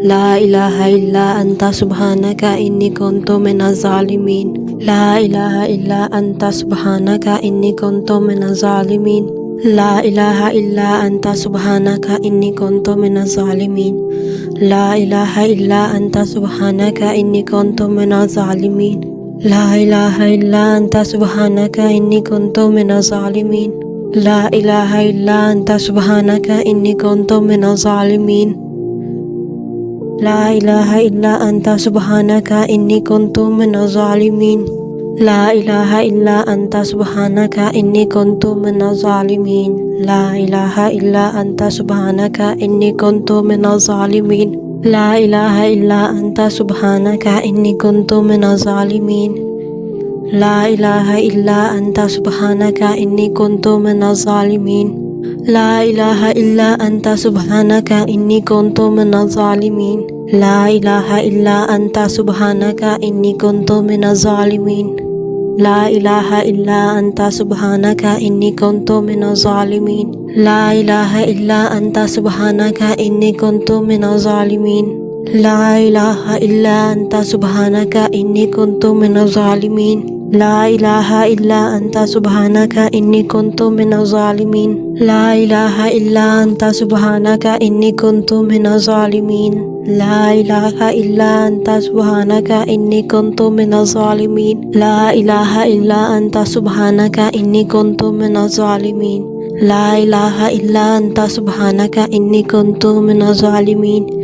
لا إله إلا أنت سبحانك إني كنت من الظالمين لا إله إلا أنت سبحانك إني كنت من الظالمين لا إله إلا أنت سبحانك إني كنت من الظالمين لا إله إلا أنت سبحانك إني كنت من الظالمين لا إله إلا أنت سبحانك إني كنت من الظالمين لا إله إلا أنت سبحانك إني كنت من الظالمين لا إله إلا أنت سبحانك إني كنت من الظالمين لا إله إلا أنت سبحانك إني كنت من الظالمين لا إله إلا أنت سبحانك إني كنت من الظالمين لا إله إلا أنت سبحانك إني كنت من الظالمين لا إله إلا أنت سبحانك إني كنت من الظالمين لا إله إلا أنت سبحانك إني كنت من الظالمين لا إله إلا أنت سبحانك إني كنت من الظالمين لا إله إلا أنت سبحانك إني كنت من الظالمين لا إله إلا أنت سبحانك إني كنت من الظالمين لا إله إلا أنت سبحانك إني كنت من الظالمين لا إله إلا أنت سبحانك إني كنت من الظالمين لا إله إلا أنت سبحانك إني كنت من الظالمين لا إله إلا أنت سبحانك إني كنت من الظالمين لا إله إلا أنت سبحانك إني كنت من الظالمين لا إله إلا أنت سبحانك إني كنت من الظالمين لا إله إلا أنت سبحانك إني كنت من الظالمين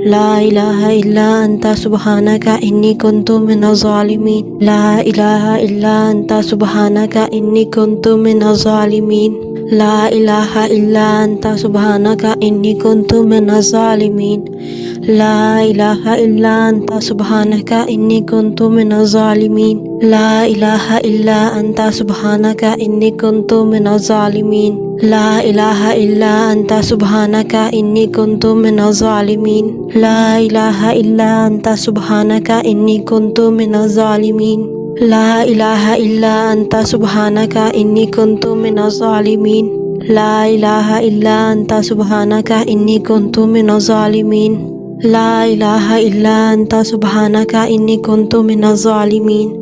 لا إله إلا أنت سبحانك إني كنت من الظالمين لا إله إلا أنت سبحانك إني كنت من الظالمين لا إله إلا أنت سبحانك إني كنت من الظالمين لا إله إلا أنت سبحانك إني كنت من الظالمين لا إله إلا أنت سبحانك إني كنت من الظالمين لا إله إلا أنت سبحانك إني كنت من الظالمين لا إله إلا أنت سبحانك إني كنت من الظالمين لا إله إلا أنت سبحانك إني كنت من الظالمين لا إله إلا أنت سبحانك إني كنت من الظالمين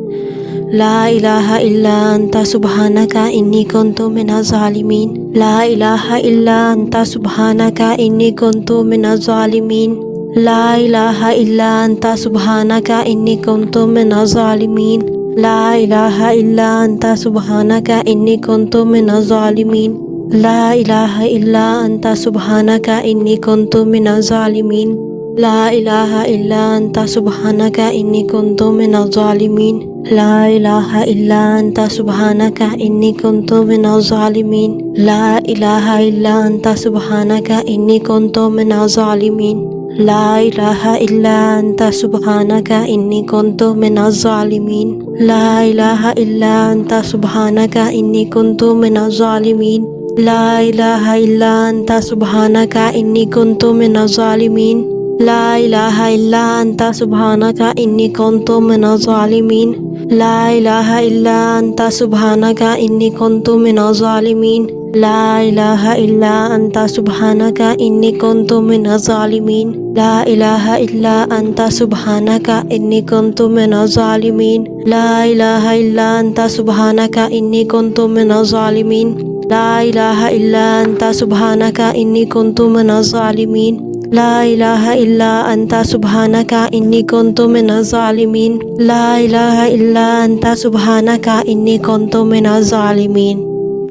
لا إله إلا أنت سبحانك إني كنت من الظالمين لا إله إلا أنت سبحانك إني كنت من الظالمين لا إله إلا أنت سبحانك إني كنت من الظالمين لا إله إلا أنت سبحانك إني كنت من الظالمين لا إله إلا أنت سبحانك إني كنت من الظالمين لا إله إلا أنت سبحانك إني كنت من الظالمين لا إله إلا أنت سبحانك إني كنت من الظالمين لا إله إلا أنت سبحانك إني كنت من الظالمين لا إله إلا أنت سبحانك إني كنت من الظالمين لا إله إلا أنت سبحانك إني كنت من الظالمين لا إله إلا أنت سبحانك إني كنت من الظالمين لا إله إلا أنت سبحانك إني كنت من الظالمين لا إله إلا أنت سبحانك إني كنت من الظالمين لا إله إلا أنت سبحانك إني كنت من الظالمين لا إله إلا أنت سبحانك إني كنت من الظالمين لا إله إلا أنت سبحانك إني كنت من الظالمين لا إله إلا أنت سبحانك إني كنت من الظالمين لا إله إلا أنت سبحانك إني كنت من الظالمين لا إله إلا أنت سبحانك إني كنت من الظالمين